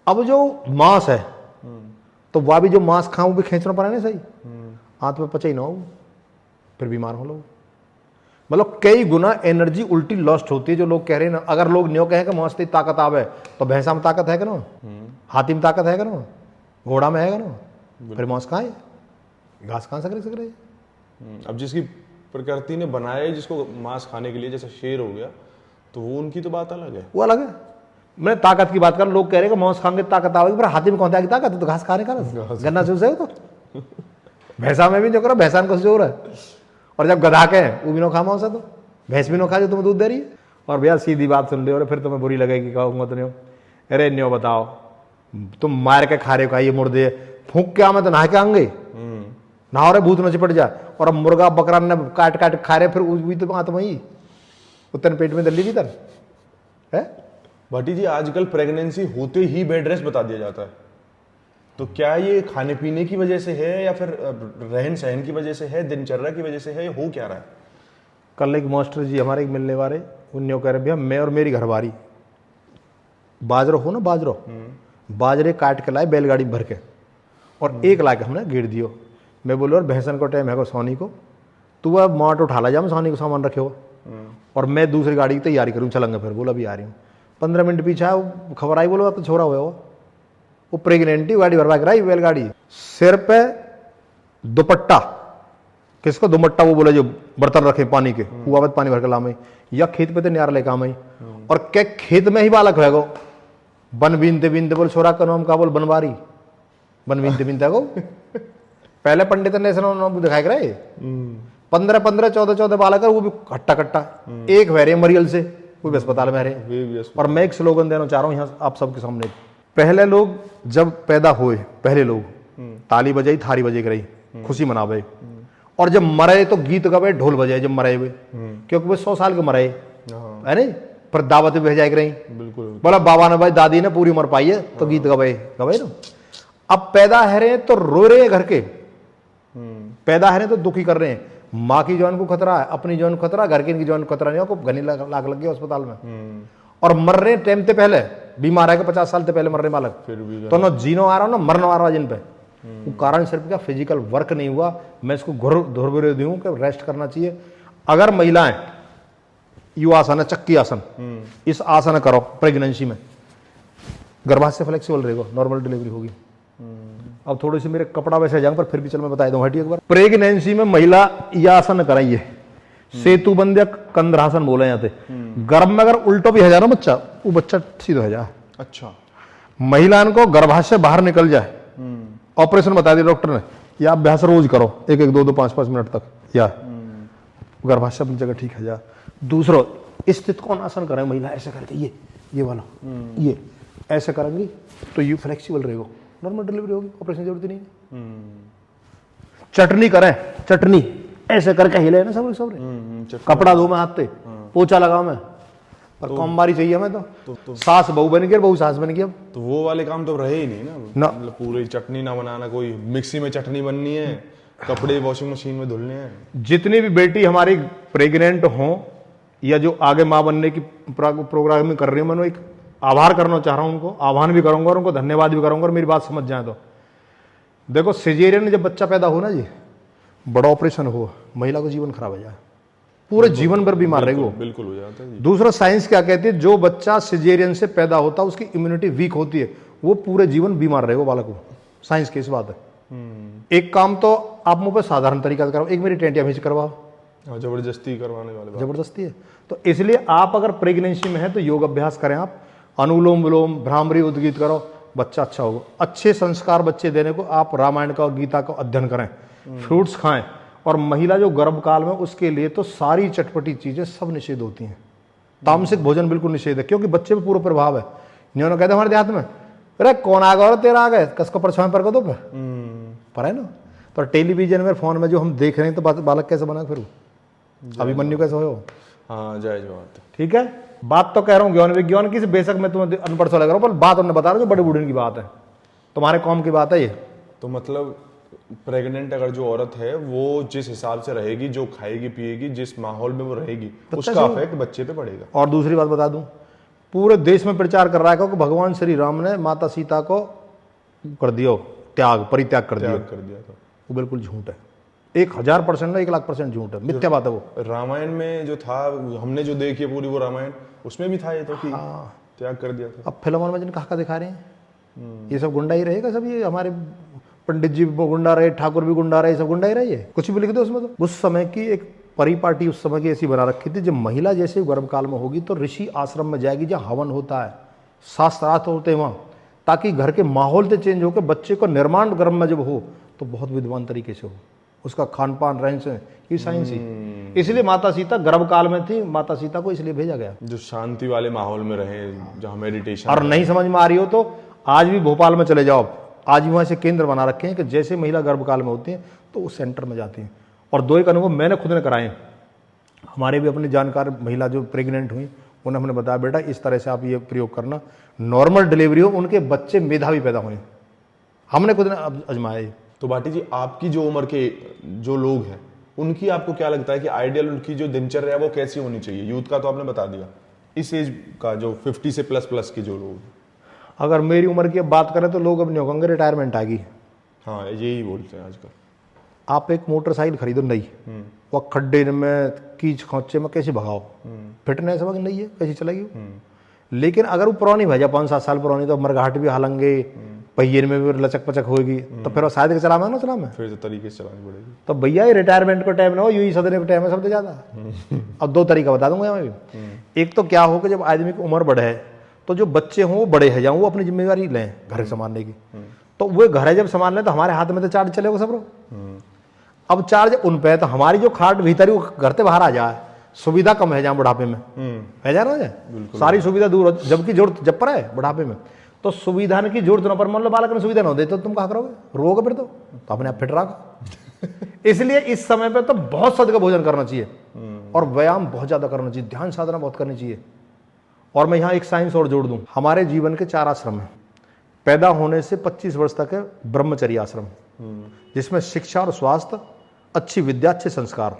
अब जो मांस है, तो वह भी जो मांस खाऊं वो भी खींचना पड़ा ना, सही हाथ में पचा ही ना हो, फिर बीमार हो लोग। मतलब कई गुना एनर्जी उल्टी लॉस्ट होती है। जो लोग कह रहे हैं ना, अगर लोग न्यो कहें कि मांस ताकत आवे, तो भैंसा में ताकत है कि ना, हाथी में ताकत है कि ना, घोड़ा में है कि ना, फिर मांस कहाँ है, घास कहाँ सक रहे। अब जिसकी प्रकृति ने बनाया है जिसको मांस खाने के लिए, जैसे शेर हो गया, तो वो उनकी तो बात अलग है, वो अलग है। मैं ताकत की बात कर, लोग कह रहे हैं कि मांस खाएंगे ताकत आएगी, पर हाथी में कौन आएगी ताकत, तो घास खाने का गन्ना चूस है। तो भैंसा में भी जो करो, भैंसा को जोर है। और जब गधा के वो भी नो खा मांस है, तो भैंस भी नो खा जो तुम्हें दूध दे रही है। और भैया सीधी बात सुन लो, और फिर तुम्हें बुरी लगेगी, कहूँगा तो नहीं। अरे न्यो बताओ, तुम मार के खा रहे हो, ये मुर्दे फूंक के मैं तो नहा के आएंगे, नहा रहे भूत न चिपट जाए। और अब मुर्गा बकरा ने काट काट खा रहे, फिर भी तो आत्मा ही उतने पेट में दल्ली भीतर है। भाटी जी, आजकल प्रेगनेंसी होते ही बेड रेस्ट बता दिया जाता है, तो क्या ये खाने पीने की वजह से है या फिर रहन सहन की वजह से है, दिनचर्या की वजह से है, हो क्या रहा है? कल एक मास्टर जी हमारे एक मिलने वाले, उन्होंने कह रहे भैया, मैं और मेरी घरवारी बाजरो हो ना, बाजरे काट के लाए बैलगाड़ी भर के, और एक ला के हमने गिर दियो। मैं बोलो, और भैंसन को टाइम है सोनी को, तू अब माट उठा ला जा, मैं सोनी को सामान रखे हो, और मैं दूसरी गाड़ी की तैयारी करूँ, चलेंगे। फिर बोला अभी आ रही हूँ। 15 मिनट पीछे आया, खबर आई, बोलो अब तो छोरा हुआ वो प्रेगनेंट ही, गाड़ी भरवा के रही बैलगाड़ी, सिर पे दुपट्टा, किसको दुमट्टा, वो बोले जो बर्तन रखे पानी के, वो पानी भर के लामे, या खेत पे तो न्यार लेके आम, और क्या खेत में ही बालक है गो, बन बीनते बीनते बोल छोरा का नाम का बोल बनवारी, बन बीनते बीनते गो। पहले पंडित ने दिखाए रहे 15-15, 14-14 बालक, वो भी हट्टा कट्टा, एक वह रहे मरियल से, वो भी अस्पताल में रहे। और मैं एक स्लोगन देना चाह रहा हूँ यहाँ आप सबके सामने, पहले लोग जब पैदा हुए, पहले लोग ताली बजाई, थारी बजे रही, खुशी मनावे, और जब मरे तो गीत गवे, ढोल बजाए जब मरे हुए, क्योंकि वे 100 साल के मरे है नहीं, पर दावत भी भेजाई रही, बिल्कुल बोला बाबा ने भाई दादी ने पूरी उम्र पाई है तो गीत गवे गवे ना। अब पैदा है रहे तो रो रहे हैं घर के, पैदा है रहे तो दुखी कर रहे हैं, माँ की जान को खतरा है, अपनी जान को खतरा, घर की इनकी जान को खतरा नहीं हो, घनी लाग लग गया अस्पताल में, और मर रहे टाइम से पहले, बीमार है कि 50 साल से पहले मर रहे मालक, फिर भी तो ना जीनो आ रहा ना मरना आ रहा जिन पे। वो कारण सिर्फ क्या फिजिकल वर्क नहीं हुआ। मैं इसको धुरविरोधी हूं कि रेस्ट करना चाहिए। अगर महिलाएं यू आसन है, चक्की आसन, इस आसन करो प्रेगनेंसी में, गर्भाशय फ्लेक्सिबल रहेगा, नॉर्मल डिलीवरी होगी। अब थोड़ी सी मेरे कपड़ा वैसे जाऊं, पर फिर भी चल मैं बता दूं, हटिए एक बार। प्रेगनेंसी में महिला यह आसन कराइए, सेतु बंध्य कंधरासन बोले जाते। गर्भ में अगर उल्टो भी है जा ना बच्चा, वो बच्चा सीधा है जा। अच्छा, महिला को गर्भाशय बाहर निकल जाए, ऑपरेशन बता दिया डॉक्टर ने, या अभ्यास रोज करो, 1-1, 2-2, 5-5 मिनट तक, या गर्भाशय अपनी जगह ठीक है जा। दूसरा स्थित कौन आसन करें महिला, ऐसे करके ये वाला, ये ऐसे करेंगी तो ये फ्लेक्सिबल रहेगा, नॉर्मल डिलीवरी होगी, ऑपरेशन जरूरत नहीं है। चटनी करें, चटनी ऐसे करके हिले ना सब कपड़ा धो में हाथ से, पोछा लगाओ मैं, पर कम बारी चाहिए हमें तो सास बहू बन गई, बहू सास बन गई। अब तो वो वाले काम तो रहे ही नहीं ना, ना। मतलब पूरी चटनी ना बनाना, कोई मिक्सी में चटनी बननी है, कपड़े वॉशिंग मशीन में धुलने हैं। जितनी भी बेटी हमारी प्रेग्नेंट हो या जो आगे माँ बनने की प्रोग्रामिंग कर रही है, मैं एक आभार करना चाह रहा हूं, उनको आह्वान भी करूंगा और उनको धन्यवाद भी करूंगा, और मेरी बात समझ जाए तो देखो, सिजेरियन जब बच्चा पैदा हो ना जी, बड़ा ऑपरेशन हो, महिला को जीवन खराब हो जाए, पूरे जीवन भर बीमार रहेगा, बिल्कुल हो जाता है। दूसरा साइंस क्या कहती है, जो बच्चा सिजेरियन से पैदा होता है उसकी इम्यूनिटी वीक होती है, वो पूरे जीवन बीमार रहेगा बालक को, साइंस की इस बात है। एक काम तो आप मुंह पे साधारण तरीका से कराओ, एक मेरी टेंटिया भेज करवाओ, जबरदस्ती करवाने वाले बात। जबरदस्ती है। तो इसलिए आप अगर प्रेगनेंसी में है तो योग अभ्यास करें, आप अनुलोम विलोम भ्रामरी उद्गीत करो, बच्चा अच्छा होगा। अच्छे संस्कार बच्चे देने को आप रामायण का और गीता का अध्ययन करें, फ्रूट्स खाएं, और महिला जो गर्भकाल में उसके लिए तो सारी चटपटी चीजें सब निषेध होती हैं, तामसिक भोजन बिल्कुल निषेध है, क्योंकि बच्चे पे पूरा प्रभाव है। इन्होंने कहते हमारे देहात में, अरे कौन आ गया तेरा आ गए, कसको परछाई पर को पर है ना। तो टेलीविजन में फोन में जो हम देख रहे हैं, तो बालक कैसे बना फिर, अभिमन्यु कैसे हो। हाँ, जायज बात है। ठीक है, बात तो कह रहा हूँ ज्ञान विज्ञान की, बेशक मैं तुम्हें अनपढ़ सा लग रहा हूँ, पर बात उन्होंने बता रहा हूँ जो बड़े बूढ़े की बात है, तुम्हारे कौम की बात है ये। तो मतलब प्रेग्नेंट अगर जो औरत है वो जिस हिसाब से रहेगी, जो खाएगी पिएगी, जिस माहौल में वो रहेगी, उसका इफेक्ट बच्चे पे पड़ेगा। और दूसरी बात बता दूं, पूरे देश में प्रचार कर रहा है कि भगवान श्री राम ने माता सीता को कर दिया परित्याग कर दिया था, वो बिल्कुल झूठ है, 1000% ना 1,00,000% झूठ है, मिथ्या बात है वो। रामायण में जो था, हमने जो देखी है पूरी वो रामायण, उसमें भी था ये तो कि त्याग कर दिया था। अब फिल्मों में जिन कहा दिखा रहे हैं, ये सब गुंडा ही रहेगा सब, ये हमारे पंडित जी भी गुंडा रहे, ठाकुर भी गुंडा रहे, सब गुंडा ही रही है, कुछ भी लिख दो उसमें। तो उस समय की एक परिपाटी उस समय की ऐसी बना रखी थी, जब महिला जैसे गर्भकाल में होगी तो ऋषि आश्रम में जाएगी जहाँ हवन होता है, शास्त्रार्थ होते हैं वहाँ, ताकि घर के माहौल से चेंज होकर बच्चे को निर्माण गर्भ में जब हो तो बहुत विद्वान तरीके से हो, उसका खान पान रहन सहन, ये साइंस ही। इसलिए माता सीता गर्भकाल में थी, माता सीता को इसलिए भेजा गया जो शांति वाले माहौल में रहे, जहाँ मेडिटेशन। और नहीं समझ में आ रही हो तो आज भी भोपाल में चले जाओ, आज भी वहाँ से केंद्र बना रखे हैं कि जैसे महिला गर्भकाल में होती हैं तो उस सेंटर में जाती हैं। और 2 एक अनुभव मैंने खुद ने कराए, हमारे भी अपने जानकार महिला जो प्रेग्नेंट हुई उन्हें हमने बताया, बेटा इस तरह से आप ये प्रयोग करना, नॉर्मल डिलीवरी हो, उनके बच्चे मेधावी पैदा हुए, हमने खुद ने आजमाया। तो भाटी जी, आपकी जो उम्र के जो लोग हैं, उनकी आपको क्या लगता है कि आइडियल उनकी जो दिनचर्या है वो कैसी होनी चाहिए? यूथ का तो आपने बता दिया, इस एज का जो 50 से प्लस के जो लोग, अगर मेरी उम्र की बात करें तो लोग अब नहीं होंगे, रिटायरमेंट आ गई। हाँ, यही बोलते हैं आजकल। आप एक मोटरसाइकिल खरीदो नई, वह खड्डे में कीच खोचे में कैसे भगाओ, फिटनेस वक्त नहीं है, कैसी चलेगी। लेकिन अगर वो पुरानी भैया 5-7 साल पुरानी, तो मरघाट भी हालेंगे, पहिए में भी लचक पचक होगी, तो फिर शायद के चलाना ना चलाना, फिर तो तरीके से चलानी पड़ेगी। तो भैया ये रिटायरमेंट का टाइम ना हो, यूं सदने का टाइम है सबसे ज्यादा। अब 2 तरीका बता दूंगा मैं भी। एक तो क्या हो कि जब आदमी की उम्र बढ़े तो जो बच्चे हों वो बड़े हैं, जाऊँ वो अपनी जिम्मेदारी लें घर संभालने की, तो वो घर जब संभाल लें तो हमारे हाथ में तो चार्ज चलेगा सब। अब चार्ज उन पे, तो हमारी जो खाट भीतर घर से बाहर आ जाए, सुविधा कम है जहाँ बुढ़ापे में है जा रहा है, सारी सुविधा दूर हो, जबकि जरूरत जब पर है बुढ़ापे में, तो सुविधा की जरूरत न पर मान लो बालक ने सुविधा न दे तो तुम कहा करोगे, रोगे फिर तो अपने आप फिट रखो। इसलिए इस समय पे तो बहुत सद का भोजन करना चाहिए और व्यायाम बहुत ज्यादा करना चाहिए, ध्यान साधना बहुत करनी चाहिए। और मैं यहां एक साइंस और जोड़ दूं, हमारे जीवन के 4 आश्रम हैं। पैदा होने से 25 वर्ष तक है ब्रह्मचर्य आश्रम, जिसमें शिक्षा और स्वास्थ्य, अच्छी विद्या, अच्छे संस्कार।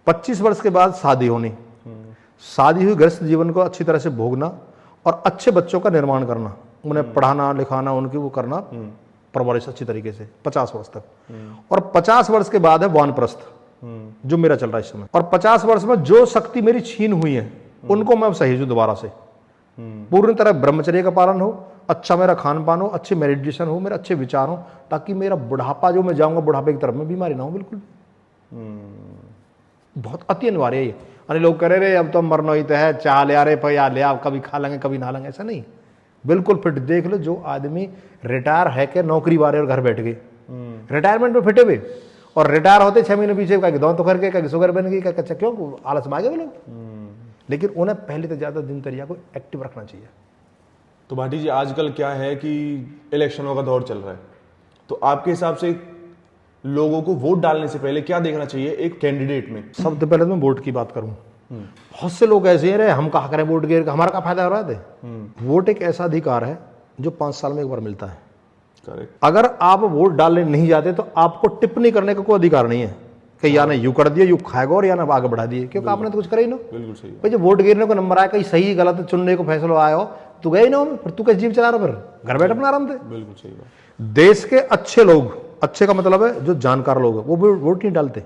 25 वर्ष के बाद शादी होनी, शादी हुई गृहस्थ जीवन को अच्छी तरह से भोगना और अच्छे बच्चों का निर्माण करना, उन्हें पढ़ाना लिखाना, उनकी वो करना, परवरिश अच्छी तरीके से 50 वर्ष तक। और 50 वर्ष के बाद है वानप्रस्थ, जो मेरा चल रहा है इस समय। और 50 वर्ष में जो शक्ति मेरी छीन हुई है उनको मैं सहेजूं दोबारा से, पूर्ण तरह ब्रह्मचर्य का पालन हो, अच्छा मेरा खान पान हो, अच्छे मेडिटेशन हो, मेरे अच्छे विचार हो, ताकि मेरा बुढ़ापा जो मैं जाऊंगा बुढ़ापे की तरफ में बीमारी ना हो बिल्कुल। बहुत अति अनिवार्य है ये। अरे लोग कह रहे अब तो मरना ही तो है, चाह ले आ रहे भैया ले आओ, कभी खा लेंगे कभी ना लेंगे, ऐसा नहीं। बिल्कुल फिट। देख लो जो आदमी रिटायर है के नौकरी वाले और घर बैठ गए, रिटायरमेंट में फिटे हुए, और रिटायर होते 6 महीने पीछे कहीं दौड़ तो करके कहीं शुगर बन गई, कच्चा क्यों आलस में आ गए वो लोग। लेकिन उन्हें पहले तो ज्यादा दिनचर्या को एक्टिव रखना चाहिए। तो भाटी जी आजकल क्या है कि इलेक्शनों का दौर चल रहा है, तो आपके हिसाब से लोगों को वोट डालने से पहले क्या देखना चाहिए एक कैंडिडेट में? सबसे पहले तो मैं वोट की बात करूं, बहुत से लोग ऐसे हैं, हम कहा करें वोट गिर, हमारा क्या फायदा हो रहा है? वोट एक ऐसा अधिकार है जो 5 साल में एक बार मिलता है। करेक्ट। अगर आप वोट डालने नहीं जाते तो आपको टिप्पणी करने का कोई अधिकार नहीं है कि या ना यू कर दिया, यू खाएगा और या ना आगे बढ़ा दिए, क्योंकि आपने तो कुछ करा ही ना। बिल्कुल सही। भाई जब वोट गिरने को नंबर आया, कहीं सही गलत चुनने को फैसला आया हो, तू गए ना, फिर तू कैसे जीव चला रहा, फिर घर बैठ अपना आराम से। बिल्कुल सही बात। देश के अच्छे लोग, अच्छे का मतलब है जो जानकार लोग हैं, वो भी वोट नहीं डालते,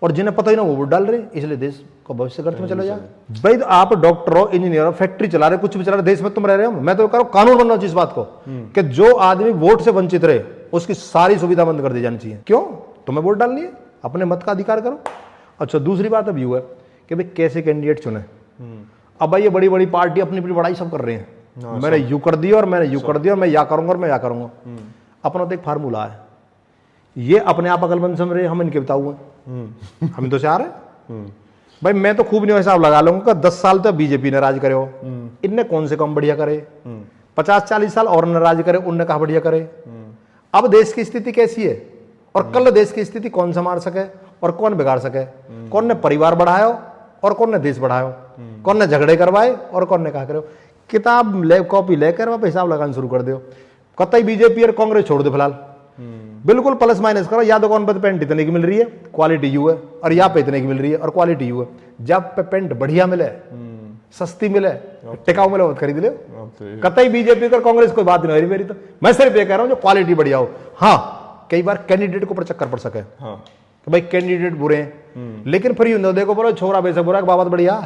और जिन्हें पता ही ना वो वोट डाल रहे, इसलिए देश का भविष्य गर्त में चला जाए। भाई आप डॉक्टर हो, इंजीनियर हो, फैक्ट्री चला रहे, कुछ भी चला रहे, देश में तुम रह रहे हो, मैं तो करो कानून बनना चाहिए इस बात को कि जो आदमी वोट से वंचित रहे उसकी सारी सुविधा बंद कर दी जानी चाहिए। क्यों? तुम्हें वोट डालनी है, अपने मत का अधिकार करो। अच्छा, दूसरी बात अब यू है कि भाई कैसे कैंडिडेट चुने। अब भाई ये बड़ी बड़ी पार्टी अपनी अपनी बड़ाई सब कर रहे हैं, मैंने यू कर दिया और मैंने यू कर दिया, मैं या करूंगा और मैं या करूंगा। अपना तो एक फार्मूला है, ये अपने आप अकलमंद समझ रहे, हम इनके बताऊ हैं, हम तो चाह रहे। भाई मैं तो खूब नहीं हिसाब लगा लूंगा, 10 साल तो बीजेपी ने राज करे हो, इनने कौन से कम बढ़िया करे, 50-40 साल और न राज करे, उनने कहा बढ़िया करे। अब देश की स्थिति कैसी है और कल देश की स्थिति कौन संभाल सके और कौन बिगाड़ सके, कौन ने परिवार बढ़ाया और कौन ने देश बढ़ाया, कौन ने झगड़े करवाए और कौन ने कहा करे। किताब ले, कॉपी लेकर वहां हिसाब लगाना शुरू कर दो। कतई बीजेपी और कांग्रेस छोड़ दो फिलहाल, बिल्कुल प्लस माइनस करो, या दुकान पर पेंट इतने की मिल रही है क्वालिटी यू है, और यहाँ पे इतने की मिल रही है और क्वालिटी यू है। जब पे पेंट बढ़िया मिले, सस्ती मिले, टिकाऊ मिले, वो खरीद ले। कतई बीजेपी और कांग्रेस कोई बात नहीं हो रही मेरी, तो मैं सिर्फ ये कह रहा हूँ जो क्वालिटी बढ़िया हो। हाँ, कई बार कैंडिडेट को पर चक्कर पड़ सके, हाँ, तो भाई कैंडिडेट बुरे हैं, लेकिन फिर यूं देखो बोलो छोरा बेशक बुरा है, बाबा बढ़िया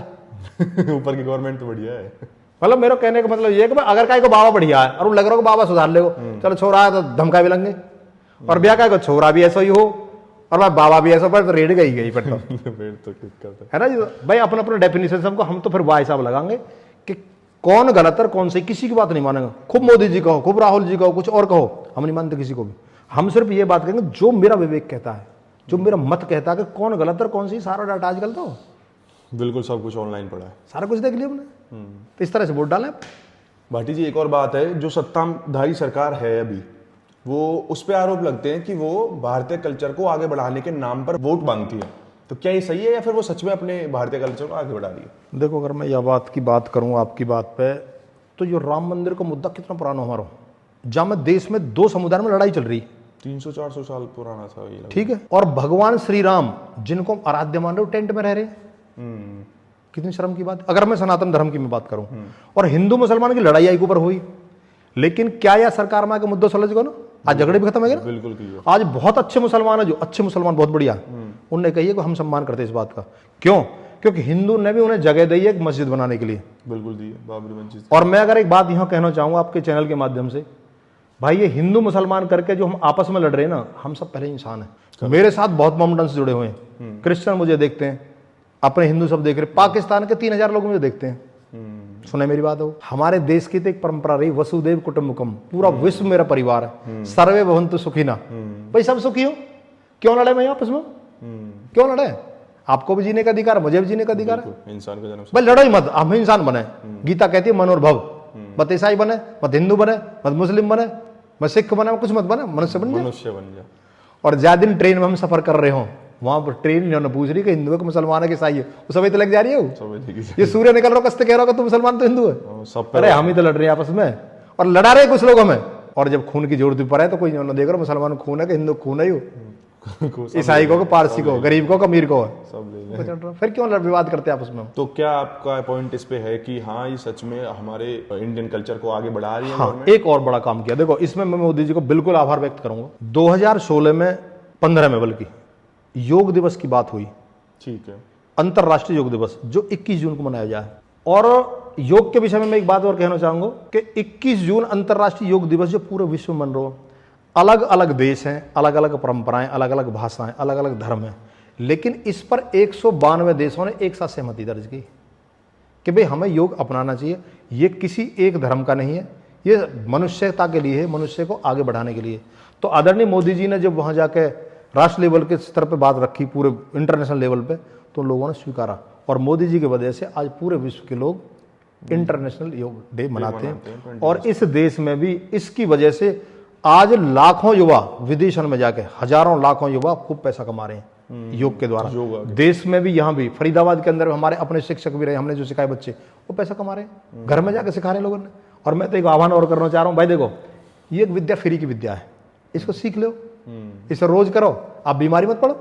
ऊपर की गवर्नमेंट तो बढ़िया है। मतलब मेरा कहने का मतलब ये है कि अगर काय को बाबा बढ़िया है और लग रहा हो बाबा सुधार ले, चलो छोरा है तो धमका भी लंगे, और ब्याह का छोरा भी ऐसा ही हो और भाई बाबा भी ऐसा, पर तो रेड गई पर तो है ना जी। भाई अपना अपना डेफिनेशन सबको, हम तो फिर वाह हिसाब लगाएंगे कि कौन गलत है कौन सही, किसी की बात नहीं मानेगा। खूब मोदी जी कहो, खूब राहुल जी कहो, कुछ और कहो, हम नहीं मानते किसी को भी। हम सिर्फ ये बात करेंगे जो मेरा विवेक कहता है, जो मेरा मत कहता है कि कौन गलत है कौन सही, सारा डाटा आजकल तो बिल्कुल सब कुछ ऑनलाइन पड़ा है, सारा कुछ देख लिया हमने। तो इस तरह से वोट डालें। भाटी जी एक और बात है, जो सत्ताधारी सरकार है अभी, वो उस पे आरोप लगते हैं कि वो भारतीय कल्चर को आगे बढ़ाने के नाम पर वोट मांगती है, तो क्या ये सही है या फिर वो सच में अपने भारतीय कल्चर को आगे बढ़ा रही है? देखो, अगर मैं यह बात की बात करूं आपकी बात पे, तो जो राम मंदिर का मुद्दा कितना पुराना हमारा, जहां में देश में 2 समुदाय में लड़ाई चल रही, 300-400 साल पुराना था ये, ठीक है। और भगवान श्री राम जिनको आराध्य मान रहे हो टेंट में रह रहे हैं, कितनी शर्म की बात। अगर मैं सनातन धर्म की मैं बात करूं, और हिंदू मुसलमान की लड़ाई आई के ऊपर हुई, लेकिन क्या यह सरकार में आके मुद्दा सुलझ गया ना, आज झगड़े भी खत्म है। बिल्कुल। आज बहुत अच्छे मुसलमान है, जो अच्छे मुसलमान बहुत बढ़िया, उनने कही है कि हम सम्मान करते हैं इस बात का। क्यों? क्योंकि हिंदू ने भी उन्हें जगह दी है एक मस्जिद बनाने के लिए, बिल्कुल दी है, बाबरी मस्जिद। और मैं अगर एक बात यहां कहना चाहूंगा आपके चैनल के माध्यम से, भाई ये हिंदू मुसलमान करके जो हम आपस में लड़ रहे हैं ना, हम सब पहले इंसान है। मेरे साथ बहुत मोहम्मदन से जुड़े हुए हैं, क्रिश्चियन मुझे देखते हैं, अपने हिंदू सब देख रहे, पाकिस्तान के 3000 लोग मुझे देखते हैं। सुने मेरी बात हो, हमारे देश की तो एक परंपरा रही वसुदेव कुटुंबकम, पूरा विश्व मेरा परिवार है, सर्वे भवन्तु सुखिना। भाई सब सुखी हो, क्यों लड़े मैं आपस में, क्यों लड़े? आपको भी जीने का अधिकार, मुझे भी जीने का अधिकार है, इंसान का जन्म। भाई लड़ो ही मत, हम इंसान बने। गीता कहती है मनोर्भव, मत ईसाई बने, मत हिंदू बने, मत मुस्लिम बने, मत सिख बने, कुछ मत बने, मनुष्य बन जाए। मनुष्य बन जा। और ज्यादा दिन ट्रेन में हम सफर कर रहे हो, वहां पर ट्रेन इन्होंने पूछ रही कि हिंदू है कि मुसलमान है कि ईसाई है, वो सभी तो लग जा रही है। ये सूर्य निकल रहा कसते कह रहा होगा तो मुसलमान तो हिंदू है। सब अरे हम ही तो लड़ रहे हैं आपस में, और लड़ा रहे कुछ लोग हमें। और जब खून की जरूरत भी पड़े तो कोई देख रहा मुसलमान खून है कि हिंदू खून है, ईसाई को, पारसी को, गरीब को, अमीर को, सब ले लें। फिर क्यों विवाद करते हैं आपस में? तो क्या आपका पॉइंट इस पे है कि हाँ ये सच में हमारे इंडियन कल्चर को आगे बढ़ा रही है? हाँ, एक और बड़ा काम किया। देखो इसमें मैं मोदी जी को बिल्कुल आभार व्यक्त करूंगा। 2016 में 15 में बल्कि योग दिवस की बात हुई। ठीक है। अंतरराष्ट्रीय योग दिवस जो 21 जून को मनाया जाए। और योग के विषय में मैं एक बात और कहना चाहूंगा कि 21 जून अंतरराष्ट्रीय योग दिवस जो पूरे विश्व में मन रहा, अलग अलग देश हैं, अलग अलग परंपराएं, अलग अलग भाषाएं, अलग अलग धर्म हैं, लेकिन इस पर 192 देशों ने एक साथ सहमति दर्ज की कि भाई हमें योग अपनाना चाहिए। ये किसी एक धर्म का नहीं है, ये मनुष्यता के लिए है, मनुष्य को आगे बढ़ाने के लिए। तो आदरणीय मोदी जी ने जब वहां जाके राष्ट्र लेवल के स्तर पे बात रखी, पूरे इंटरनेशनल लेवल पे, तो लोगों ने स्वीकारा। और मोदी जी की वजह से आज पूरे विश्व के लोग इंटरनेशनल योग डे मनाते हैं। और इस देश में भी इसकी वजह से आज लाखों युवा विदेशों में जाके, हजारों लाखों युवा खूब पैसा कमा रहे हैं योग के द्वारा। देश में भी, यहाँ भी फरीदाबाद के अंदर हमारे अपने शिक्षक भी रहे, हमने जो सिखाए बच्चे वो पैसा कमा रहे हैं, घर में जाके सिखा रहे हैं लोगों ने। और मैं तो एक आह्वान और करना चाह रहा हूँ, भाई देखो ये एक विद्या फ्री की विद्या है, इसको सीख लो, इसे रोज करो, आप बीमारी मत पड़ो।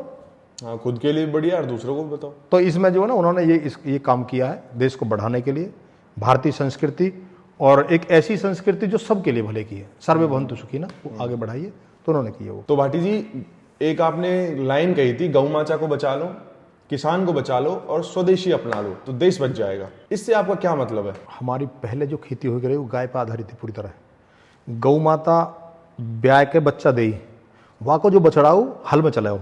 हाँ, खुद के लिए बढ़िया और दूसरों को भी बताओ। तो इसमें जो है ना उन्होंने ये काम किया है देश को बढ़ाने के लिए, भारतीय संस्कृति और एक ऐसी संस्कृति जो सबके लिए भले की है, सर्वे भवन्तु सुखी ना, वो आगे बढ़ाइए, तो उन्होंने किया वो। तो भाटी जी एक आपने लाइन कही थी, गौ माता को बचा लो, किसान को बचा लो और स्वदेशी अपना लो तो देश बच जाएगा। इससे आपका क्या मतलब है? हमारी पहले जो खेती हो गई वो गाय पर आधारित थी पूरी तरह। गौ माता ब्याह के बच्चा दे, वहाँ को जो बछड़ाओ हल में चलाओ,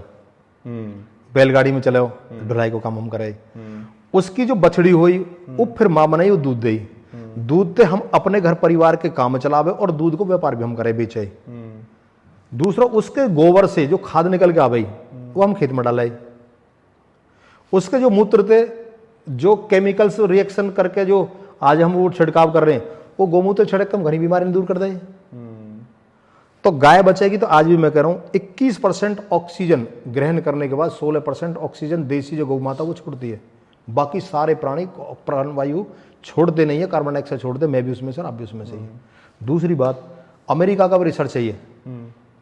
बैलगाड़ी में चलाओ, ढुलाई को काम हम करे, उसकी जो बछड़ी हुई वो फिर माँ बनाई, वो दूध दे, दूध से हम अपने घर परिवार के काम चलावे और दूध को व्यापार भी हम करे, बेचे। दूसरा उसके गोबर से जो खाद निकल के आवे वो हम खेत में डाले। उसके जो मूत्र थे, जो केमिकल्स रिएक्शन करके जो आज हम वो छिड़काव कर रहे हैं, वो गोमूत्र छिड़क कर हम घनी बीमारी दूर कर दे। तो गाय बचेगी तो आज भी मैं कह रहा हूं 21% ऑक्सीजन ग्रहण करने के बाद 16% ऑक्सीजन देसी जो गौ माता वो छोड़ती है। बाकी सारे प्राणी प्राणवायु छोड़ते नहीं है, कार्बन डाइऑक्साइड छोड़ते, मैं भी उसमें से, आप भी उसमें से ही। दूसरी बात, अमेरिका का भी रिसर्च है ये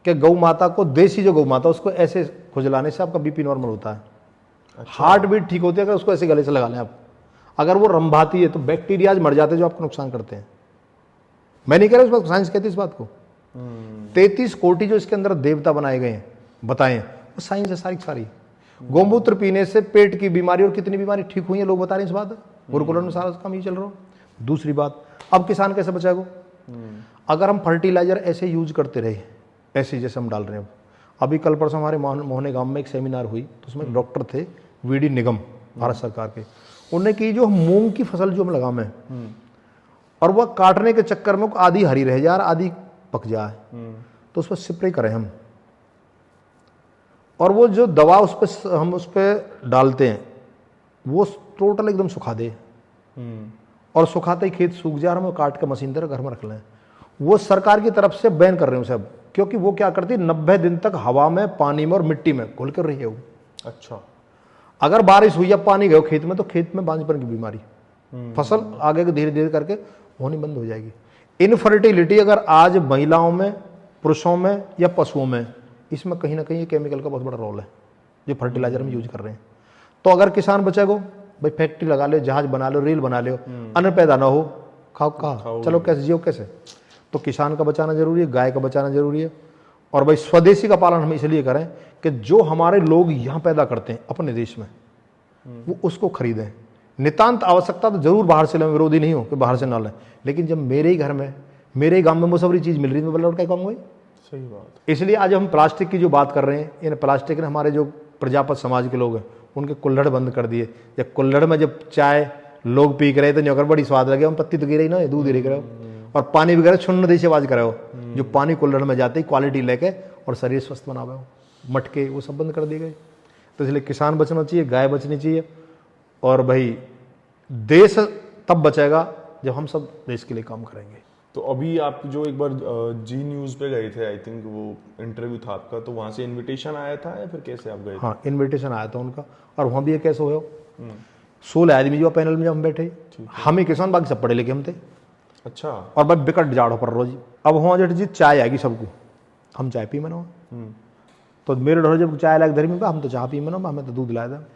कि गौ माता को, देसी जो गौ माता उसको ऐसे खुजलाने से आपका बीपी नॉर्मल होता है। अच्छा। हार्ट बीट ठीक होती है अगर उसको ऐसे गले से लगा लें आप। अगर वो रंभाती है तो बैक्टीरियाज मर जाते हैं जो आपको नुकसान करते हैं। मैं नहीं कह रहा इस बात, साइंस कहती है इस बात को। 33 कोटि जो इसके अंदर देवता बनाए गए हैं बताएं, वो साइंस है सारी सारी। गोमूत्र पीने से पेट की बीमारी और कितनी बीमारी ठीक हुई है लोग बता रहे हैं इस बात। गुरुकुलम में सारा काम ये चल रहा हो। दूसरी बात, अब किसान कैसे बचाएगा? अगर हम फर्टिलाइजर ऐसे यूज करते रहे, ऐसे जैसे हम डाल रहे हैं। अभी कल परसों हमारे मोहने गांव में एक सेमिनार हुई, तो उसमें डॉक्टर थे वीडी निगम भारत सरकार के, उन्होंने की जो मूंग की फसल जो हम लगाम है और वह काटने के चक्कर में आधी हरी रह जाए आधी पक जाए, तो उस पर स्प्रे करें हम, और वो जो दवा उस पर हम उस पर डालते हैं वो टोटल एकदम सुखा दे, और सुखाते ही खेत सूख जाए, हम काट के मशीन तरह घर में रख लें। वो सरकार की तरफ से बैन कर रहे हैं सब, क्योंकि वो क्या करती है 90 दिन तक हवा में, पानी में और मिट्टी में घुल कर रही है वो। अच्छा, अगर बारिश हुई या पानी गए खेत में तो खेत में बांझपन की बीमारी, फसल आगे धीरे धीरे करके होनी बंद हो जाएगी। इनफर्टिलिटी अगर आज महिलाओं में, पुरुषों में या पशुओं में, इसमें कहीं ना कहीं केमिकल का बहुत बड़ा रोल है जो फर्टिलाइजर में यूज कर रहे हैं। तो अगर किसान बचेगो, भाई फैक्ट्री लगा लो, जहाज बना लो, रेल बना लो, अन्न पैदा ना हो, खाओ कहा, चलो कैसे जियो कैसे? तो किसान का बचाना जरूरी है, गाय का बचाना जरूरी है। और भाई स्वदेशी का पालन हम इसलिए करें कि जो हमारे लोग यहाँ पैदा करते हैं अपने देश में, वो उसको खरीदें। नितांत आवश्यकता तो जरूर बाहर से लें, विरोधी नहीं हो कि बाहर से ना लें, लेकिन जब मेरे ही घर में, मेरे ही गांव में वो सारी चीज़ मिल रही है, मैं लौट क्या कहूँगा? सही बात। इसलिए आज हम प्लास्टिक की जो बात कर रहे हैं, इन प्लास्टिक ने हमारे जो प्रजापत समाज के लोग हैं उनके कुल्हड़ बंद कर दिए। जब कुल्हड़ में जब चाय लोग पी कर रहे थे, नहीं अगर बड़ी स्वाद लगे, हम पत्ती तो गिरे ही ना, दूध गिरे करो और पानी वगैरह छुन्न देश आवाज कराओ, जो पानी कुल्हड़ में जाते ही क्वालिटी लेके और शरीर स्वस्थ बनावे, मटके वो सब बंद कर दिए गए। तो इसलिए किसान बचना चाहिए, गाय बचनी चाहिए, और भाई देश तब बचेगा जब हम सब देश के लिए काम करेंगे। तो अभी आप जो एक बार जी न्यूज़ पे गए थे, आई थिंक वो इंटरव्यू था आपका, तो वहाँ से इनविटेशन आया था या फिर कैसे आप गए थे? हाँ, इनविटेशन आया था उनका, और वहाँ भी ये कैसे हो 16 आदमी जो पैनल में जब हम बैठे, हम ही किसान, बाकी सब पढ़े लिखे हम थे। अच्छा। और भाई बिकट जाड़ो पर रोज। अब वहाँ जेठ जी चाय आएगी सबको, हम चाय पी मना। तो मेरे डर जब चाय लाग धरी में हम तो चाय पी मना, हमें तो दूध लाया था।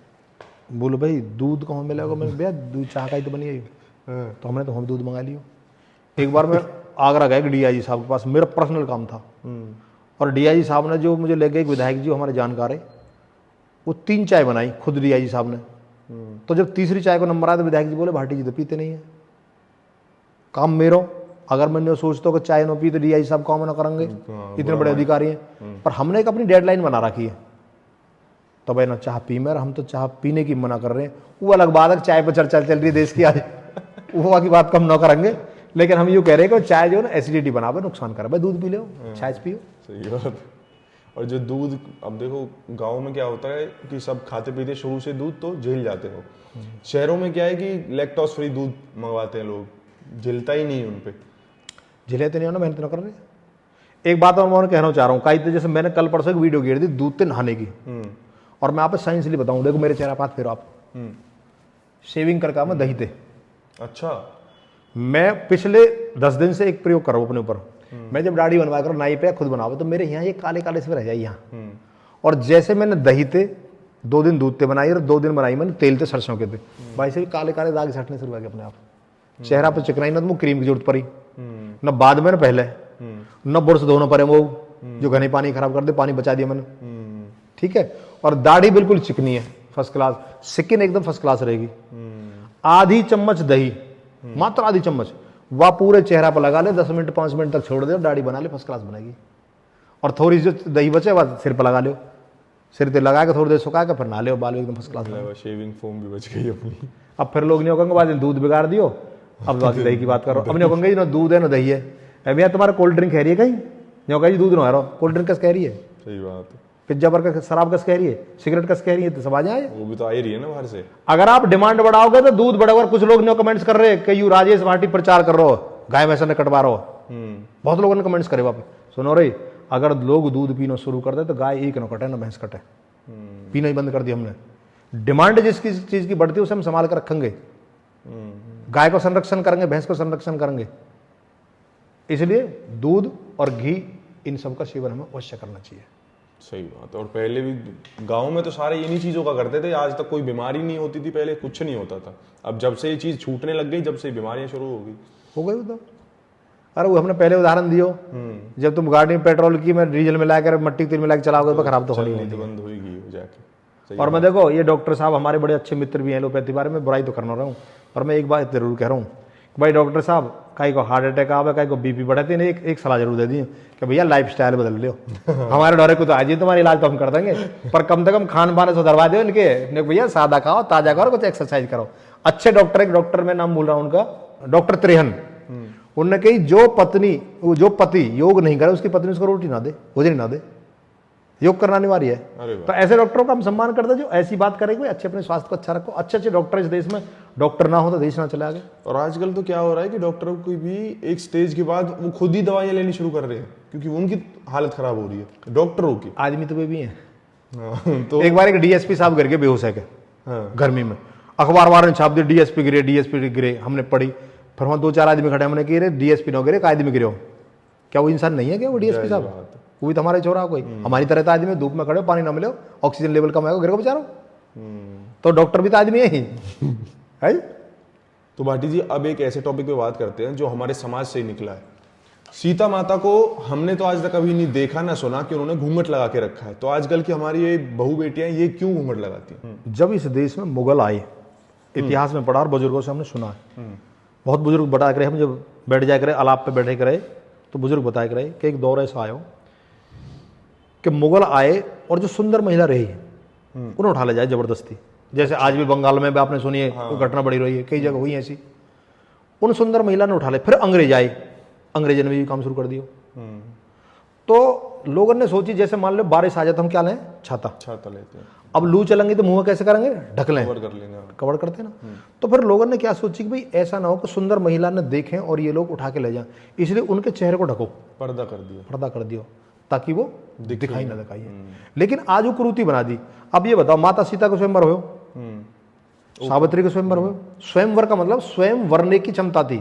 बोलो भाई दूध कहाँ मिलेगा? मैंने भैया दूध चाय का ही तो बनी है। तो हमने तो हम दूध मंगा लियो। एक बार मैं आगरा गया डीआईजी साहब के पास, मेरा पर्सनल काम था, और डीआईजी साहब ने जो मुझे ले गए, एक विधायक जी हमारे जानकार है, वो 3 चाय बनाई खुद डीआईजी साहब ने। तो जब तीसरी चाय को नंबर आया तो विधायक जी बोले भाटी जी तो पीते नहीं है, काम मेरो, अगर मैंने सोचता कि चाय न पी तो डीआईजी साहब काम ना करेंगे, इतने बड़े अधिकारी हैं। पर हमने एक अपनी डेडलाइन बना रखी है, तो भाई ना चाह पी में, हम तो चाह पीने की मना कर रहे हैं। वो अलग बात है, चाय पर चर्चा चल रही है देश की आज, वो की बात कम ना करेंगे, लेकिन हम यूँ कह रहे हैं कि चाय जो है ना एसिडिटी बनावे, नुकसान करे। भाई दूध पी लो, चाय पियो। सही बात। और जो दूध, अब देखो गाँव में क्या होता है कि सब खाते पीते शुरू से दूध तो झेल जाते हो, शहरों में क्या है कि लैक्टोज फ्री दूध मंगवाते हैं लोग, झिलता ही नहीं उन पे। झिले तो नहीं होना, मेहनत ना कर रहे। एक बात और मैं कहना चाह रहा हूँ, कई जैसे मैंने कल परसों एक वीडियो गिर दी दूध से नहाने की, और मैं आप साइंसली बताऊँ, देखो मेरे चेहरा पास फिर आप शेविंग करके मैं दही थे। अच्छा। मैं पिछले 10 दिन से एक प्रयोग कर रहा हूँ अपने ऊपर। मैं जब दाढ़ी बनवा कर नाई पे खुद बनावा तो मेरे यहाँ ये काले काले से रह जाए यहाँ। और जैसे मैंने दही थे 2 दिन दूध थे बनाई, और 2 दिन बनाई मैंने तेल थे सरसों के थे, भाई से भी काले काले दाग सटने शुरू हो गए अपने आप। चेहरा पर चिकनाई, ना तो क्रीम की जरूरत पड़ी, न बाद में, न पहले, न बुरश धोना पड़े वो जो घने पानी खराब कर दे, पानी बचा दिया मैंने। ठीक है। और दाढ़ी बिल्कुल चिकनी है, फर्स्ट क्लास, स्किन एकदम फर्स्ट क्लास रहेगी। आधी चम्मच दही, मात्र आधी चम्मच, वह पूरे चेहरा पर लगा ले, 10 मिनट 5 मिनट तक छोड़ दे, दाढ़ी बना ले, फर्स्ट क्लास बनेगी। और थोड़ी जो दही बचे वह सिर पर लगा लो, सिर पे लगा के थोड़ी देर सुखा के फिर नहा ले, बाल एकदम फर्स्ट क्लास। शेविंग फोम भी बच गई अपनी। अब फिर लोग नहीं कहेंगे बाद दूध बिगाड़ दियो, अब बाकी दही की बात करो। अब नहीं कहेंगे ना दूध है ना दही है, भैया तुम्हारा कोल्ड ड्रिंक कह रही है कहीं, नहीं कहा जी दूध ना रहा, कोल्ड ड्रिंक कस कह रही है, सही बात है, पिज्जा बर्गर शराब कस कह रही है, सिगरेट कस कह रही है, तो सब आ जाए। वो भी तो आ ही रही है ना बाहर से। अगर आप डिमांड बढ़ाओगे तो दूध बढ़ेगा। कुछ लोग ने कमेंट्स कर रहे हैं कि यू राजेश भाटी प्रचार कर रहे हो, गाय भैंसा ने कटवा रहे हो। बहुत लोगों ने कमेंट्स करे वापस, सुनो रे, अगर लोग दूध पीना शुरू कर दे तो गाय एक ना कटे ना भैंस कटे, पीना ही बंद कर दिया हमने। डिमांड जिस चीज की बढ़ती है उसे हम संभाल कर रखेंगे, गाय को संरक्षण करेंगे, भैंस को संरक्षण करेंगे। इसलिए दूध और घी इन सब का सेवन हमें अवश्य करना चाहिए। सही बात। और पहले भी गांव में तो सारे इन्हीं चीजों का करते थे, आज तक कोई बीमारी नहीं होती थी, पहले कुछ नहीं होता था। अब जब से ये चीज छूटने लग गई, जब से बीमारियां शुरू हो गई तो। अरे वो हमने पहले उदाहरण दियो, जब तुम गाड़ी में पेट्रोल की में डीजल में लाकर मट्टी तेल में लाकर चलाओगे तो खराब तो होनी है, बंद होगी हो जाके। और मैं देखो ये डॉक्टर साहब हमारे बड़े अच्छे मित्र भी हैं, एलोपैथी बारे में बुराई तो करना रहा हूँ, और मैं एक बात जरूर कह रहा हूँ, भाई डॉक्टर साहब कहीं को हार्ट अटैक आवे, कहीं को बीपी बढ़ते नहीं, एक सलाह जरूर दे दी कि भैया लाइफ स्टाइल बदल लो। हमारे डरे को तो आज ही तुम्हारी इलाज तो हम कर देंगे, पर कम से कम खान पान सुधरवा दो इनके, भैया सादा खाओ, ताजा करो, कुछ एक्सरसाइज करो। अच्छे डॉक्टर, एक डॉक्टर में नाम भूल रहा हूँ उनका, डॉक्टर त्रेहन, उनने कही जो पति योग नहीं करे उसकी पत्नी उसको रोटी ना दे, भोजन ना दे, योग करना अनिवार्य है। तो ऐसे डॉक्टरों का हम सम्मान करते जो ऐसी बात करेंगे, अच्छे अपने स्वास्थ्य को अच्छा रखो। अच्छे डॉक्टर इस देश में, डॉक्टर ना हो तो देश ना चले आगे। और आजकल तो क्या हो रहा है कि डॉक्टरों को भी एक स्टेज के बाद वो खुद ही दवाइयां लेनी शुरू कर रहे हैं, क्योंकि उनकी हालत खराब हो रही है डॉक्टरों की। आदमी तो वे भी है। तो एक बार एक डीएसपी साहब गिर गए बेहोश है गर्मी में, अखबार ने छाप दिया डीएसपी गिरे, हमने पढ़ी, फिर वहां 2-4 आदमी खड़े, हमने कह डीएसपी ना गिरे, एक आदमी गिरे हो, क्या वो इंसान नहीं है क्या वो डीएसपी साहब? वो भी तो हमारे छोरा कोई हमारी तरह तो आदमी, धूप में खड़े हो, पानी ना मिले, ऑक्सीजन लेवल कम आएगा, गिर को बेचारो। तो डॉक्टर भी तो आदमी है ही है। तो भाटी जी अब एक ऐसे टॉपिक पे बात करते हैं जो हमारे समाज से ही निकला है। सीता माता को हमने तो आज तक कभी नहीं देखा ना सुना कि उन्होंने घूंघट लगा के रखा है, तो आजकल की हमारी ये बहू बेटियां ये क्यों घूंघट लगाती हैं? जब इस देश में मुगल आए, इतिहास में पढ़ा और बुजुर्गों से हमने सुना है, बहुत बुजुर्ग बता करे, हम जब बैठ जाए करे अलाप पे बैठे करे तो बुजुर्ग बताया करे कि एक दौर ऐसा आयो कि मुगल आए और जो सुंदर महिला रही उन्हें उठा ले जाए जबरदस्ती, जैसे आज भी बंगाल में भी आपने सुनी है, वो घटना बड़ी रही है, कई जगह हुई ऐसी। उन सुंदर महिला ने उठा ले, फिर अंग्रेज आए, अंग्रेजों ने भी काम शुरू कर दिया। तो लोगों ने सोची जैसे मान लो बारिश आ जाए तो हम क्या लें, छाता। छाता लेते हैं, अब लू चलेंगे तो मुंह कैसे करेंगे, ढक लें, कवर कर लेंगे। कवर करते हैं ना। तो फिर लोगों ने क्या सोची कि भाई ऐसा ना हो कि सुंदर महिला ने देखें और ये लोग उठा के ले जाएं, इसलिए उनके चेहरे को ढको, पर्दा कर दिया, पर्दा कर दियो ताकि वो दिखाई ना दिखाई। लेकिन आज वो कुरूति बना दी। अब ये बताओ, माता सीता को स्वयंवर हो, सावित्री को स्वयंवर हो। स्वयंवर का मतलब स्वयं वरने की क्षमता थी,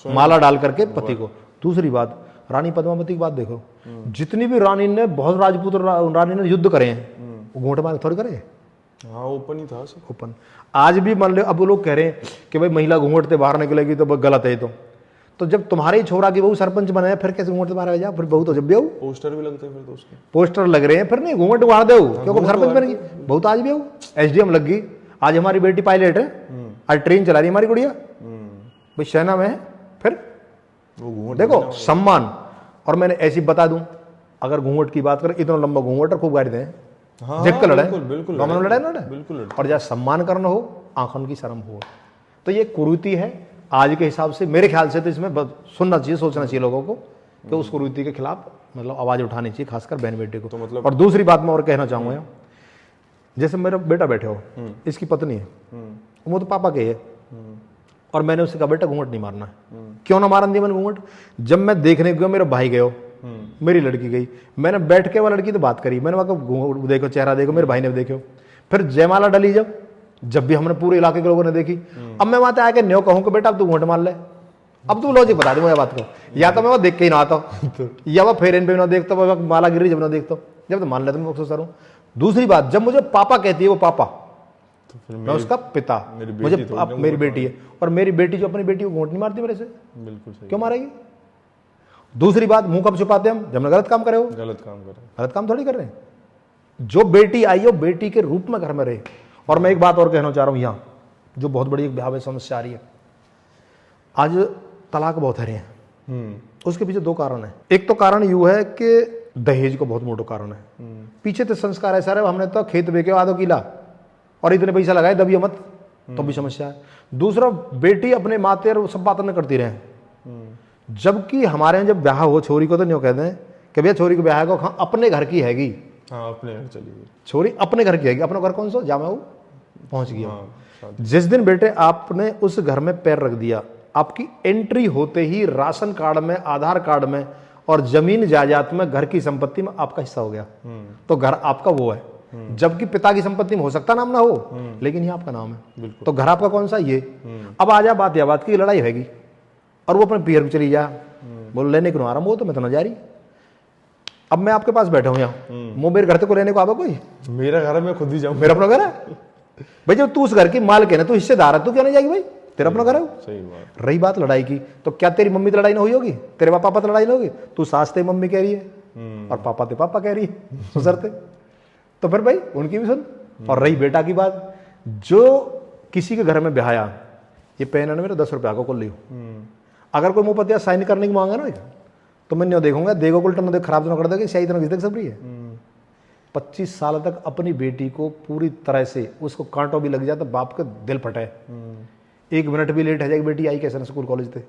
माला डाल करके पति को। दूसरी बात, रानी पद्मावती की बात देखो, जितनी भी रानी ने, बहुत राजपूत रानी ने युद्ध करे हैं, वो घूंट मार थोड़ी करे। हाँ, ओपन ही था सब। ओपन। आज भी मान लो, अब वो लोग कह रहे हैं कि भाई महिला घूंघट से बाहर निकलेगी तो गलत है। तो जब तुम्हारे ही छोरा की बहू सरपंच बनाया, फिर कैसे घूंघट से बाहर आ जाओ? फिर बहू तो जब भी आओ, पोस्टर भी लगते हैं फिर तो उसके, पोस्टर लग रहे हैं, फिर नहीं घूंघट उगाड़ दो क्योंकि सरपंच बनेगी। बहुत आज भी आओ, एसडीएम लग गई। आज हमारी बेटी पायलट है, आज ट्रेन चला रही हमारी गुड़िया, भाई सेना में है। फिर वो घूंघट देखो सम्मान। और मैंने ऐसी बता दूं, अगर घूंघट की बात करें, इतना लंबा घूंघट और खूब गाड़ी दें, हाँ, जेब का लड़ाई, बिल्कुल लड़ाई ना, बिल्कुल। और जहाँ सम्मान करना हो, आंखों की शर्म हो। तो ये कुरीति है आज के हिसाब से, मेरे ख्याल से। तो इसमें सुनना चाहिए, सोचना चाहिए लोगों को कि उस कुरीति के खिलाफ मतलब आवाज उठानी चाहिए, खासकर बहन बेटे को। तो मतलब, और दूसरी बात मैं और कहना चाहूंगा, जैसे मेरा बेटा बैठे हो, इसकी पत्नी है, वो तो पापा के है, और मैंने उससे कहा बेटा घूंघट नहीं मारना है। क्यों ना मारन दिया मैंने घूंघट? जब मैं देखने गया, मेरा भाई गयो, मेरी लड़की गई, मैंने बैठ के वो लड़की तो बात करी, मैंने वहां देखो चेहरा देखो, मेरे भाई ने देखो। फिर जयमाला डली, जब भी हमने पूरे इलाके के लोगों ने देखी, अब मैं वहां आके न्यो कहूं कि बेटा अब तू घूंघट मार ले। अब तू लॉजिक बता दे मुझे बात को, या तो मैं वो देख के ही ना आता या वो फेर इन पे ना देखता, माला गिरी जब ना देखता, जब तो मान लेता मैं सोच रहा हूँ। दूसरी बात, जब मुझे पापा कहती है, वो पापा तो फिर मैं उसका पिता, मुझे अब मेरी बेटी है, और मेरी बेटी जो अपनी बेटी को घूंघट नहीं मारती मेरे से, बिल्कुल सही। क्यों मारेगी? दूसरी बात, मुंह कब छुपाते हम? जब मैं गलत काम करे हो। गलत काम कर रहे हैं, गलत काम थोड़ी कर रहे हैं। जो बेटी आई हो, बेटी के रूप में घर में रहे। और मैं एक बात और कहना चाह रहा हूं, यहां जो बहुत बड़ी एक भयावह समस्या आ रही है, आज तलाक बहुत है। उसके पीछे दो कारण है। एक तो कारण यू है कि दहेज को बहुत मोटा कारण है, पीछे तो संस्कार ऐसा रहे, हमने तो खेत बेचे आधो किला और इतने पैसा लगाए, दबिए मत, तो भी समस्या है। दूसरा, बेटी अपने माते और सब बातें करती रहे, जबकि हमारे यहाँ जब ब्याह हो छोरी को तो नहीं कहते हैं कि भैया छोरी को ब्याह को अपने घर की हैगी। हाँ, अपने घर चली गई छोरी, अपने घर की हैगी। अपना घर कौन सा? जा मैं पहुंच गया। हाँ, जिस दिन बेटे आपने उस घर में पैर रख दिया, आपकी एंट्री होते ही राशन कार्ड में, आधार कार्ड में और जमीन जायदाद में, घर की संपत्ति में आपका हिस्सा हो गया। तो घर आपका वो है, जबकि पिता की संपत्ति में हो सकता नाम ना हो, लेकिन ये आपका नाम है। तो घर आपका कौन सा? ये। अब आ जा बात, या बात की लड़ाई हैगी और वो अपने पियर में चली जा, बोल लेने क्यों आ रहा हूं, वो तो मैं तो ना जा रही। अब मैं आपके पास बैठा हूं यहाँ, वो मेरे घर को लेने को आवा कोई? मेरा घर है, मैं खुद ही जाऊँ, मेरा अपना घर है भाई। जब तू उस घर की मालिक है ना, तू हिस्सेदार है, तू क्यों नहीं जाएगी भाई? तेरा अपना घर है। सही बात। रही बात लड़ाई की, तो क्या तेरी मम्मी तो लड़ाई ना हुई होगी? तेरे पापा तो लड़ाई ना होगी? तू सास ते मम्मी कह रही है और पापा ते पापा कह रही है, सुसरते, तो फिर भाई उनकी भी सुन। और रही बेटा की बात, जो किसी के घर में ब्याया, ये पेन है ना मेरे 10 रुपया को कुल लियो, अगर कोई मुंह पतिया साइन करने की मांगा ना, तो मैं नहीं देखूंगा, देखो उल्टा ना देख, खराब तो ना कर देगा, सही तरह देख सब रही है। 25 साल तक अपनी बेटी को पूरी तरह से, उसको कांटों भी लग जाए तो बाप का दिल फटे, 1 मिनट भी लेट है जाएगी, बेटी आई कैसे ना स्कूल कॉलेज थे,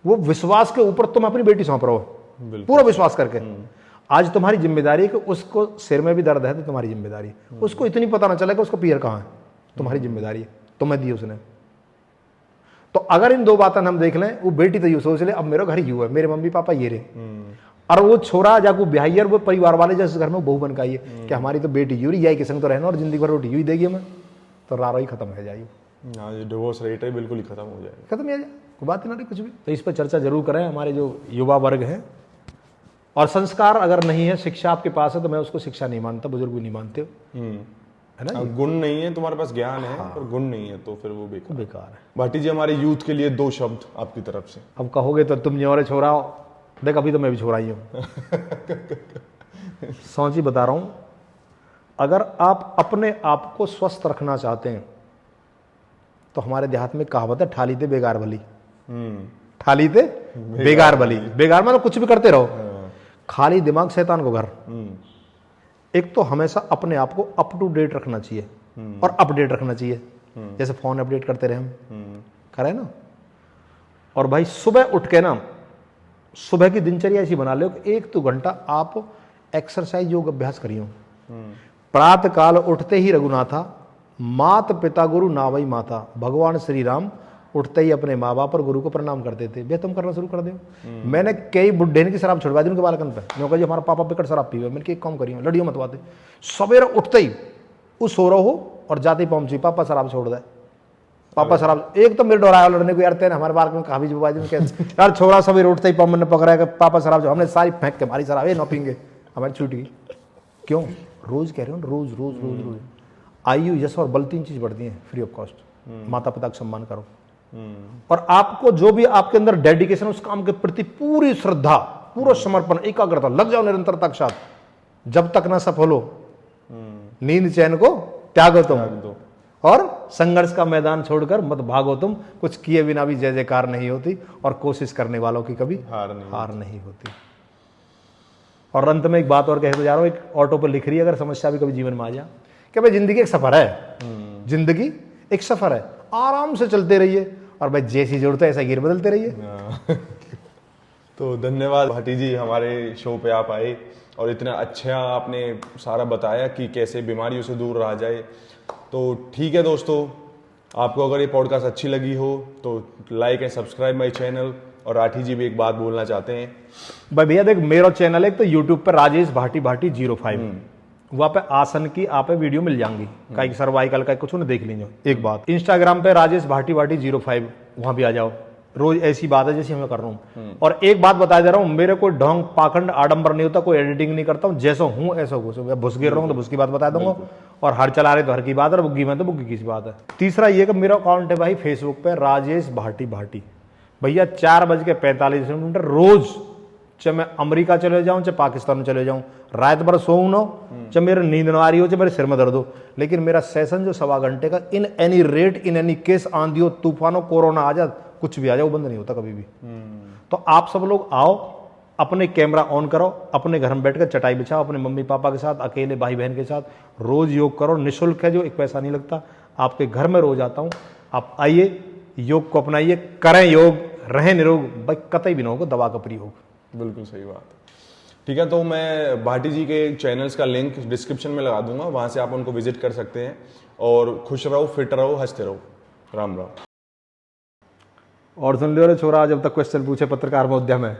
वो विश्वास के ऊपर तुम अपनी बेटी सौंप रहो, पूरा विश्वास करके। आज तुम्हारी जिम्मेदारी है कि उसको सिर में भी दर्द है तो तुम्हारी जिम्मेदारी है, उसको इतनी पता ना चले कि उसको पियर कहाँ है, तुम्हारी जिम्मेदारी है, तुम्हें दी उसने। तो अगर इन दो बातें हम देख लें, वो बेटी तो यूं सोच ले अब मेरा घर यूं है, मेरे मम्मी पापा ये रहे, और वो छोरा जाको ब्याहियर, वो परिवार वाले जैसे घर में बहू बन के आई है कि हमारी तो बेटी यूरी यही के संग तो रहना और जिंदगी भर रोटी यूं ही देगी हमें, तो रारा ही खत्म हो जाएगी। हाँ, ये डिवोर्स रेट है बिल्कुल ही खत्म हो जाएगा, खत्म हो जाए, कोई बात ही ना रही कुछ भी। तो इस पर चर्चा जरूर करें, हमारे जो युवा वर्ग है। और संस्कार अगर नहीं है, शिक्षा आपके पास है, तो मैं उसको शिक्षा नहीं मानता, बुजुर्ग भी नहीं मानते, है ना। गुण नहीं है तुम्हारे पास, ज्ञान है पर गुण नहीं है, तो फिर वो बेकार है। भाटी जी, हमारे यूथ के लिए 2 शब्द आपकी तरफ से। अब कहोगे तो तुम न्योरे छोरा, देख अभी तो मैं भी छोरा ही हूं सोची बता रहा हूं, अगर आप अपने आप को स्वस्थ रखना चाहते हैं तो हमारे देहात में कहावत है, ठाली ते बेगार भली। ठाली ते बेगार भली, बेगार मतलब कुछ भी करते रहो, खाली दिमाग शैतान को घर। एक तो हमेशा अपने आप को अप टू डेट रखना चाहिए और अपडेट रखना चाहिए, जैसे फोन अपडेट करते रहे हम, करें ना। और भाई सुबह उठ के ना, सुबह की दिनचर्या ऐसी बना लो कि 1 घंटा आप एक्सरसाइज योग अभ्यास करियो। प्रातः काल उठते ही रघुनाथा, मात पिता गुरु नावई माता, भगवान श्री राम उठते ही अपने माँ बाप और गुरु को प्रणाम करते थे। बे तुम करना शुरू कर दो। मैंने कई बुढ़े की शराब छुड़वा दी उनके बालकन पे। कहा जी हमारा पापा पिकट शराब पीवे, मैंने एक काम करियो लड़ियों मत बाते, सवेरे उठते ही उस सो रहो हो और जाते ही पहुंची पापा शराब छोड़ दे, पापा शराब। एक तो मेरे डराया लड़ने को, यार तेने हमारे बालकन में कहा भी यार छोरा सवेरे उठते ही पापा ने पकड़ा पापा शराब, हमने सारी फेंक के हमारी शराब न पीएंगे, हमारी छूट गई। क्यों? रोज कह रहे हो, रोज रोज रोज रोज। आयु, यश और बल 3 चीज बढ़ती हैं फ्री ऑफ कॉस्ट। माता पिता का सम्मान करो और आपको जो भी आपके अंदर डेडिकेशन, उस काम के प्रति पूरी श्रद्धा, पूरा समर्पण, एकाग्रता, लग जाओ निरंतरता के साथ। जब तक ना सफल हो, नींद चैन को त्यागो तुम, और संघर्ष का मैदान छोड़कर मत भागो तुम। कुछ किए बिना भी जय जयकार नहीं होती और कोशिश करने वालों की कभी हार नहीं होती। और अंत में एक बात और कहते जा रहा हूं, एक ऑटो पर लिख रही है, अगर समस्या भी कभी जीवन में आ जाए कि भाई जिंदगी एक सफर है, जिंदगी एक सफर है, आराम से चलते रहिए और भाई जैसी जरूरत है ऐसा गिर बदलते रहिए। तो धन्यवाद भाटी जी, हमारे शो पे आप आए और इतना अच्छा आपने सारा बताया कि कैसे बीमारियों से दूर रहा जाए। तो ठीक है दोस्तों, आपको अगर ये पॉडकास्ट अच्छी लगी हो तो like and subscribe my channel. और राठी जी भी एक बात बोलना चाहते हैं। भाई भैया देख, मेरा चैनल है एक तो यूट्यूब पर राजेश भाटी भाटी 05, वहां पे आसन की आप वीडियो मिल जाएंगी, कहीं सर्वाइकल का कुछ उन्हें देख लीजिए। एक बात, इंस्टाग्राम पे राजेश भाटी भाटी 05, वहां भी आ जाओ। रोज ऐसी बात है जैसी मैं कर रहा हूँ। और एक बात बता दे रहा हूँ, मेरे कोई ढोंग पाखंड आडंबर नहीं होता, कोई एडिटिंग नहीं करता हूँ, जैसा हूँ ऐसा घुस गिर रहा हूँ तो घुस की बात बता दूंगा, और हर चला रहे तो हर की बात है, और बुग्गी में तो बुग्गी की बात है। तीसरा ये कि मेरा अकाउंट है भाई फेसबुक पे राजेश भाटी भाटी। भैया 4:45 रोज, चाहे मैं अमेरिका चले जाऊं, चाहे पाकिस्तान में चले जाऊं, रात भर सोऊं ना, चाहे मेरे नींद ना आ रही हो, चाहे मेरे सिर में दर्द हो, लेकिन मेरा सेशन जो 1.25 घंटे का, in any rate, in any case, आंधियों तूफानों कोरोना आ जा, कुछ भी आ जाए, वो बंद नहीं होता कभी भी। तो आप सब लोग आओ, अपने कैमरा ऑन करो, अपने घर में बैठकर चटाई बिछाओ, अपने मम्मी पापा के साथ, अकेले भाई बहन के साथ, रोज योग करो। निःशुल्क है, जो 1 पैसा नहीं लगता, आपके घर में रोज आता हूं। आप आइए, योग को अपनाइए, करें योग, रहें निरोग, भाई कतई भी ना होगा दवा का प्रयोग। बिल्कुल सही बात। ठीक है, तो मैं भाटी जी के चैनल्स का लिंक डिस्क्रिप्शन में लगा दूंगा, वहां से आप उनको विजिट कर सकते हैं। और खुश रहो, फिट रहो, हंसते रहो। राम राम। और सुन लियो रे छोरा, जब तक क्वेश्चन पूछे पत्रकार महोदय में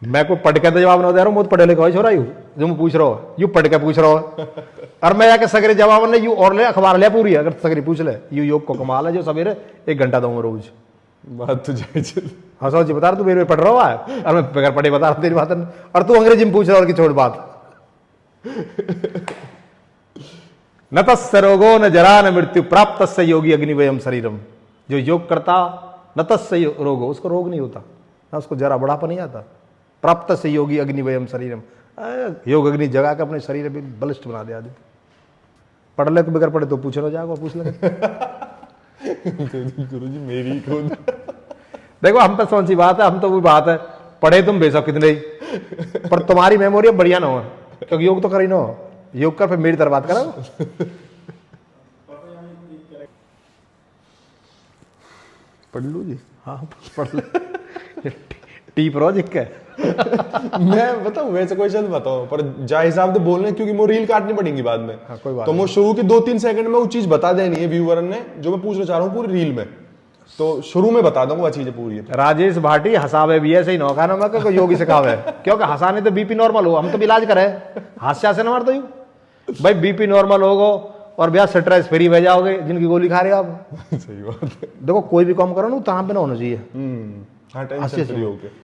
मैं को पढ़ के तो जवाब ना दे रहा हूँ, मुझे पढ़े लिखा है छोरा, यू जो मैं पूछ रहा हूँ यू पढ़ के पूछ रहा हूँ। और मैं जाके सगरे जवाब ने यू और ले अखबार ले पूरी, अगर सगरी पूछ ले। यू योग को कमाल है जो सवेरे 1 घंटा दूंगा रोज। बात तो जायज। हाँ समझ बता रहा, तू मेरे पढ़ रहा है और मैं बगैर पढ़े बता रहा तेरी बात, और तू अंग्रेजी में पूछ रहा और की छोड़ बात। न तस्य रोगो न जरा न मृत्यु प्राप्त तस्य योगी अग्निवयम शरीरम। जो योग करता न तस्य रोगो, उसको रोग नहीं होता, ना उसको जरा बढ़ापा नहीं आता। प्राप्त से योगी अग्निवयम शरीरम, योग अग्नि जगा के अपने शरीर भी बलिष्ठ बना दे आदमी। पढ़ ले तो बगैर पढ़े तो पूछ लो, जाओ पूछ ले। गुरुजी मेरी खुद देखो हम पे कौन सी बात है, हम तो वो बात है पढ़े तुम बेशक कितने ही, पर तुम्हारी मेमोरी बढ़िया ना हो, क्योंकि योग तो कर ही ना हो। योग कर, फिर मेरी तरह बात करो। पढ़ लू जी। हाँ पढ़ ले। टी प्रोजेक्ट है। मैं बताऊं, वैसे कोई शब्द बताओ, पर जा हिसाब से बोलने, क्योंकि वो रील काटनी पड़ेगी बाद में। हाँ, कोई बात तो मैं शुरू के 2-3 सेकंड में वो चीज बता देनी है व्यूअर ने, जो मैं पूछना चाह रहा हूँ पूरी रील में, तो शुरू में बता दूंगा वो चीजें पूरी है। राजेश भाटी हंसावे भी ऐसे ही नौका ना मैं को योगी सिखावे, क्योंकि हंसाने तो बीपी नॉर्मल हो, हम तो इलाज करे, हास्य से ना मारते यू भाई। बीपी नॉर्मल होगो और ब्याह स्ट्रेस फ्री बह जाओगे, जिनकी गोली खा रहे हो आप। सही बात है। देखो कोई भी काम करो ना तहाँ पे ना होना चाहिए, हाँ, टेंशन फ्री होके।